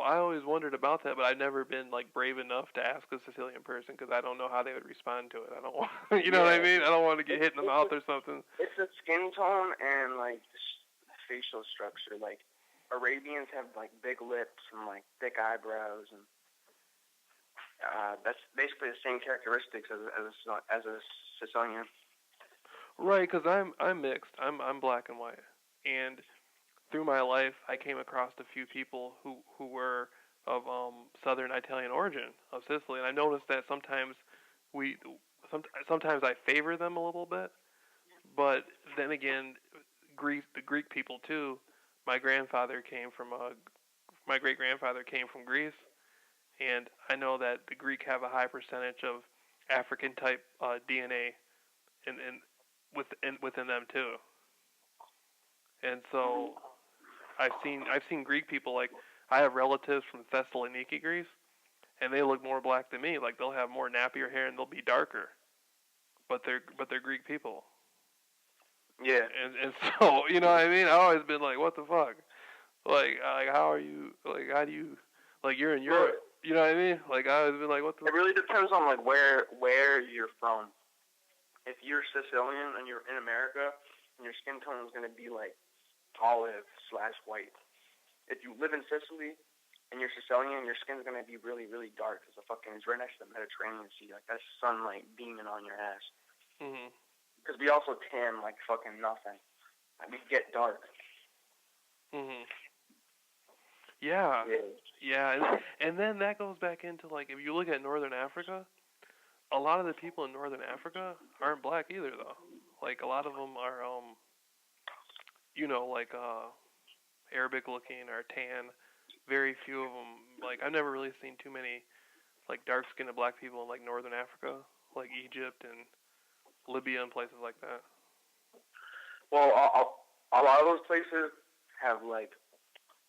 I always wondered about that, but I've never been like brave enough to ask a Sicilian person because I don't know how they would respond to it. I don't want, you know what I Yeah, mean? I don't want to get hit in the it's mouth or something. it's a skin tone and like facial structure. Like Arabians have like big lips and like thick eyebrows, and that's basically the same characteristics as a Sicilian. Right, because I'm mixed. I'm black and white, and through my life, I came across a few people who were of Southern Italian origin of Sicily, and I noticed that we sometimes I favor them a little bit, but then again, the Greek people too. My grandfather came from my great grandfather came from Greece, and I know that the Greek have a high percentage of African type DNA within them too, and so I've seen Greek people like I have relatives from Thessaloniki, Greece, and they look more black than me. Like they'll have more nappier hair and they'll be darker, but they're Greek people. Yeah. And so you know what I mean. I've always been like, what the fuck? Like how are you? Like how do you? Like you're in Europe. You know what I mean? Like I always been like, what the? It really depends on like where you're from. If you're Sicilian and you're in America, your skin tone is gonna be like olive/white. If you live in Sicily and you're Sicilian, your skin's gonna be really, really dark because it's right next to the Mediterranean Sea. Like that's sunlight beaming on your ass. Mhm. Because we also tan like fucking nothing. Like, we get dark. Mhm. Yeah. Yeah. Yeah, and then that goes back into like if you look at Northern Africa, a lot of the people in Northern Africa aren't black either though. Like a lot of them are like Arabic looking or tan. Very few of them like I've never really seen too many like dark skinned black people in like Northern Africa, like Egypt and Libya and places like that. Well, a lot of those places have like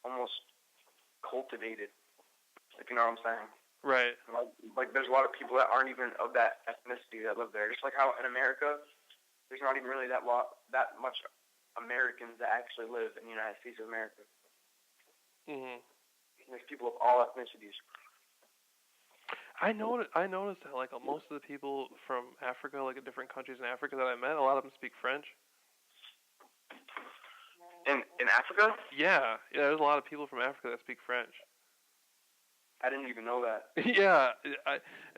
almost cultivated, if you know what I'm saying. Right. Like there's a lot of people that aren't even of that ethnicity that live there. Just like how in America, there's not even really that much Americans that actually live in the United States of America. Mhm. There's people of all ethnicities. I noticed that like most of the people from Africa, like in different countries in Africa that I met, a lot of them speak French. In Africa? Yeah, there's a lot of people from Africa that speak French. I didn't even know that. Yeah,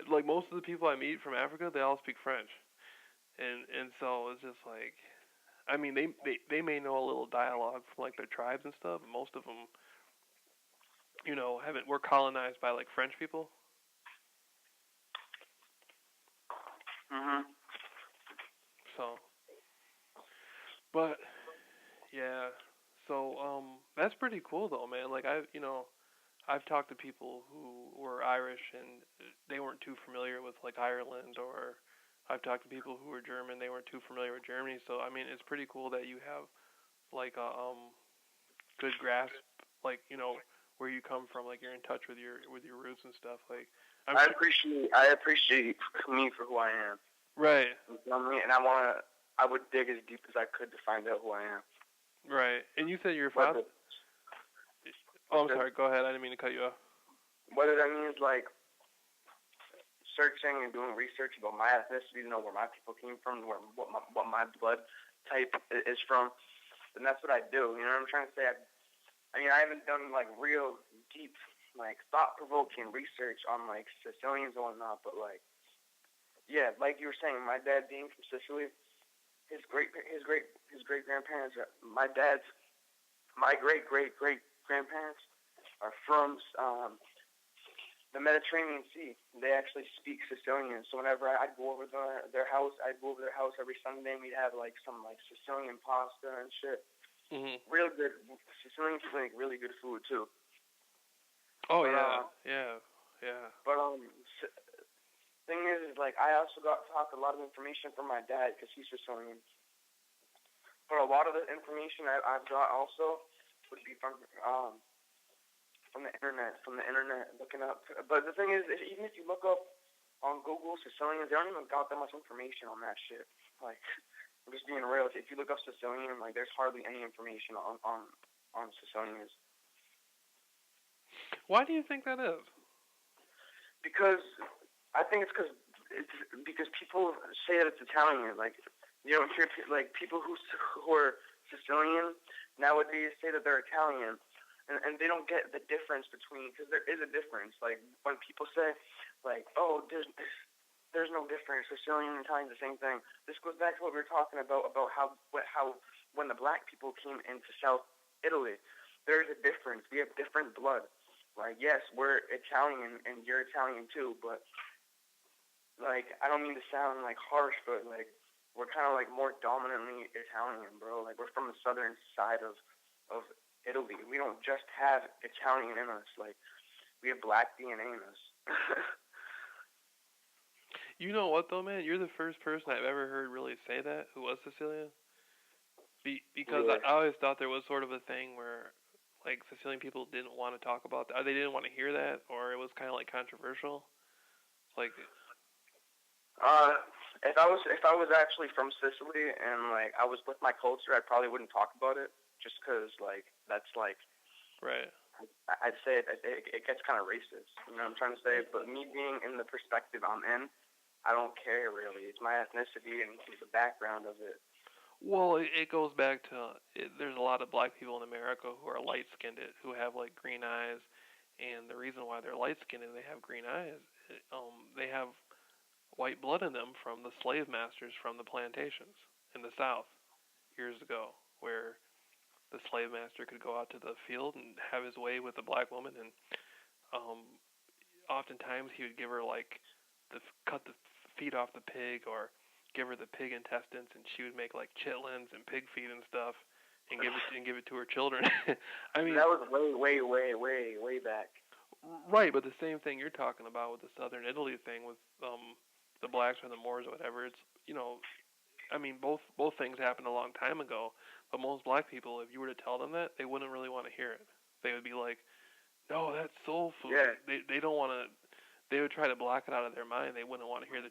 like most of the people I meet from Africa, they all speak French, and so it's just like, I mean, they may know a little dialogue from like their tribes and stuff, but most of them, haven't were colonized by like French people. That's pretty cool though, man. Like I've talked to people who were Irish and they weren't too familiar with like Ireland, or I've talked to people who were German, they weren't too familiar with Germany. So I mean, it's pretty cool that you have like a good grasp, like where you come from, like you're in touch with your roots and stuff. Like I appreciate me for who I am. Right. You know what I mean? And I would dig as deep as I could to find out who I am. Right. And you said you're father. Oh, I'm sorry. Go ahead. I didn't mean to cut you off. What I mean is like searching and doing research about my ethnicity to know where my people came from, what my blood type is from. And that's what I do. You know what I'm trying to say? I mean, I haven't done like real deep, like thought-provoking research on like Sicilians and whatnot, but like, yeah, like you were saying, my dad being from Sicily, his great grandparents, my great grandparents are from the Mediterranean Sea. They actually speak Sicilian. So whenever I'd go over their house, every Sunday, and we'd have like some like Sicilian pasta and shit. Mm-hmm. Real good. Sicilians make really good food too. Oh yeah. But thing is like I also got taught a lot of information from my dad because he's Sicilian. But a lot of the information I've got also would be from the internet, looking up. But the thing is, even if you look up on Google Sicilians, they don't even got that much information on that shit. Like, I'm just being real. If you look up Sicilian, like, there's hardly any information on Sicilians. Why do you think that is? Because I think it's because people say that it's Italian. Like, you know, like people who are Sicilian nowadays say that they're Italian. And they don't get the difference between, because there is a difference. Like, when people say, like, oh, there's no difference, Sicilian and Italian, the same thing. This goes back to what we were talking about how when the black people came into South Italy, there's a difference. We have different blood. Like, yes, we're Italian, and you're Italian too, but, like, I don't mean to sound, like, harsh, but, like, we're kind of, like, more dominantly Italian, bro. Like, we're from the southern side of Italy. We don't just have Italian in us. Like, we have black DNA in us. You know what, though, man? You're the first person I've ever heard really say that who was Sicilian. Because yeah. I always thought there was sort of a thing where, like, Sicilian people didn't want to talk about that. They didn't want to hear that, or it was kind of, like, controversial. Like, if I was actually from Sicily and, like, I was with my culture, I probably wouldn't talk about it. Just because, like, that's, like... Right. I'd say it gets kind of racist. You know what I'm trying to say? But me being in the perspective I'm in, I don't care, really. It's my ethnicity and the background of it. Well, it goes back to... there's a lot of black people in America who are light-skinned, who have, like, green eyes. And the reason why they're light-skinned and they have green eyes, they have white blood in them from the slave masters from the plantations in the South years ago, where... the slave master could go out to the field and have his way with the black woman, and oftentimes he would give her like cut the feet off the pig, or give her the pig intestines, and she would make like chitlins and pig feet and stuff, and give it to her children. I mean, that was way back. Right, but the same thing you're talking about with the Southern Italy thing with the blacks or the Moors or whatever. It's I mean, both things happened a long time ago. But most black people, if you were to tell them that, they wouldn't really want to hear it. They would be like, "No, that's soul food." Yeah. They don't want to. They would try to block it out of their mind. They wouldn't want to hear that.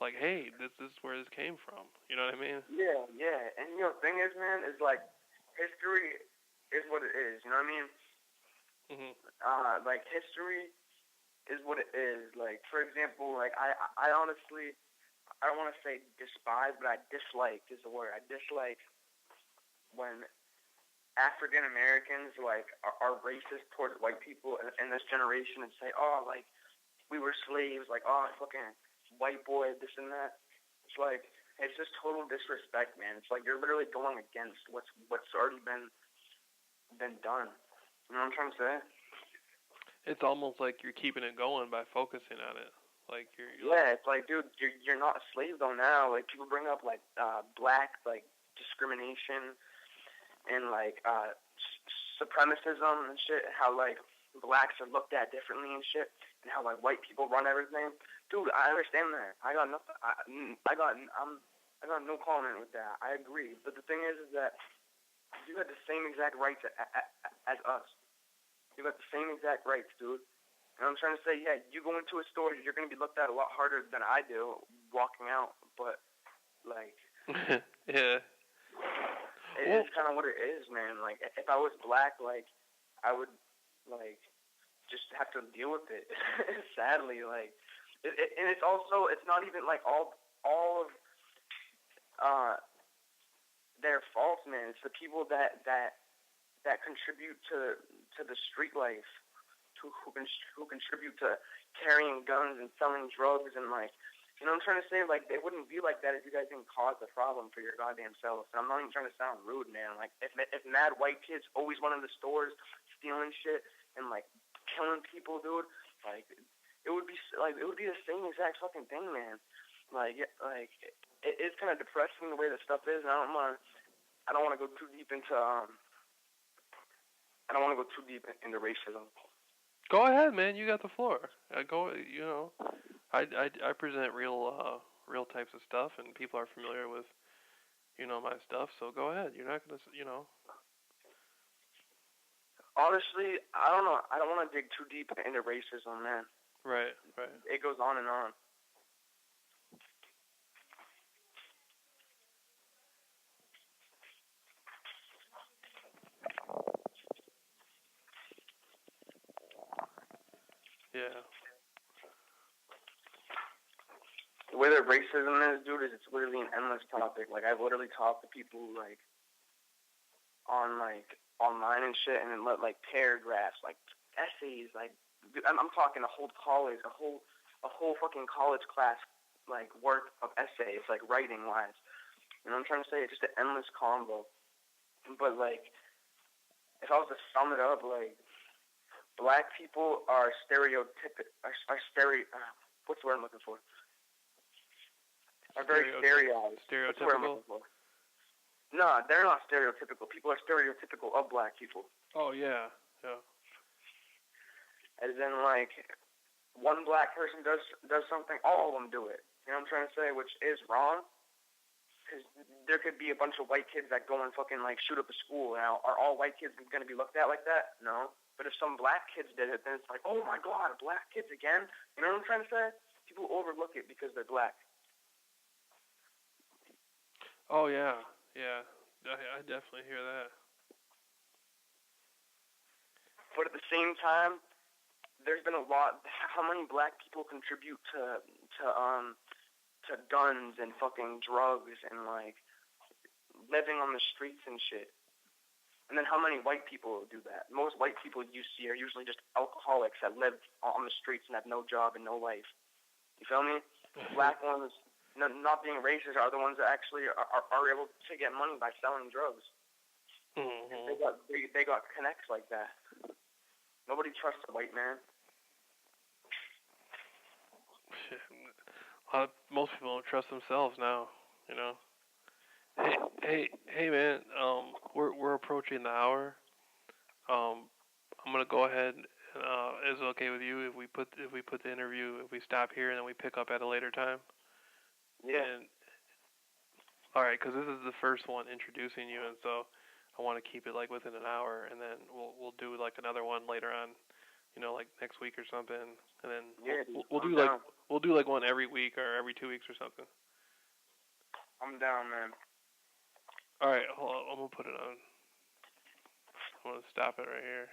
Like, hey, this is where this came from. You know what I mean? Yeah. And the thing is, man, is like history is what it is. You know what I mean? Mhm. Like history is what it is. Like, for example, like I honestly, I don't want to say despise, but I dislike is the word. I dislike when African Americans like are racist towards white people in this generation and say, oh, like we were slaves, like oh fucking white boy, this and that. It's like it's just total disrespect, man. It's like you're literally going against what's already been done. You know what I'm trying to say? It's almost like you're keeping it going by focusing on it. Like you're it's like, dude, you're not a slave though now. Like people bring up like black like discrimination and like supremacism and shit, and how like blacks are looked at differently and shit, and how like white people run everything. Dude, I understand that. I got nothing. I got no comment with that. I agree. But the thing is that you got the same exact rights as us. You got the same exact rights, dude. And I'm trying to say, yeah, you go into a store, you're gonna be looked at a lot harder than I do walking out. But like, yeah. It's kind of what it is, man. Like, if I was black, like, I would, like, just have to deal with it. Sadly, like, and it's also, it's not even like all of their faults, man. It's the people that contribute to the street life, who contribute to carrying guns and selling drugs and like. You know what I'm trying to say? Like, they wouldn't be like that if you guys didn't cause the problem for your goddamn selves. And I'm not even trying to sound rude, man. Like, if mad white kids always went in the stores stealing shit and, like, killing people, dude, like, it would be the same exact fucking thing, man. It's kind of depressing the way that stuff is, and I don't want to go too deep into racism. Go ahead, man. You got the floor. I present real types of stuff, and people are familiar with, my stuff. So go ahead. You're not gonna. Honestly, I don't know. I don't want to dig too deep into racism, man. Right. It goes on and on. Yeah. The way that racism is, dude, is it's literally an endless topic. Like, I've literally talked to people, like, on, like, online and shit, and then like, paragraphs, like, essays, like, I'm talking a whole college, a whole fucking college class, like, worth of essays, like, writing-wise. You know what I'm trying to say? It's just an endless combo. But, like, if I was to sum it up, like, black people are what's the word I'm looking for? Are very stereotyped. Stereotypical? No, they're not stereotypical. People are stereotypical of black people. Oh, yeah. As in, like, one black person does something, all of them do it. You know what I'm trying to say? Which is wrong. Because there could be a bunch of white kids that go and fucking, like, shoot up a school. Now, are all white kids going to be looked at like that? No. But if some black kids did it, then it's like, oh, my God, black kids again? You know what I'm trying to say? People overlook it because they're black. Oh, yeah. I definitely hear that. But at the same time, there's been a lot. How many black people contribute to guns and fucking drugs and, like, living on the streets and shit? And then how many white people do that? Most white people you see are usually just alcoholics that live on the streets and have no job and no life. You feel me? Black ones, not being racist, are the ones that actually are able to get money by selling drugs. Mm-hmm. They got connects like that. Nobody trusts a white man. Most people don't trust themselves now, Hey, man. We're approaching the hour. I'm gonna go ahead. Is it okay with you if we put the interview, if we stop here and then we pick up at a later time? Yeah. All right, because this is the first one introducing you, and so I want to keep it like within an hour, and then we'll do like another one later on, like next week or something, and then we'll do like one every week or every 2 weeks or something. I'm down, man. All right, hold on, I'm gonna put it on. I'm gonna stop it right here.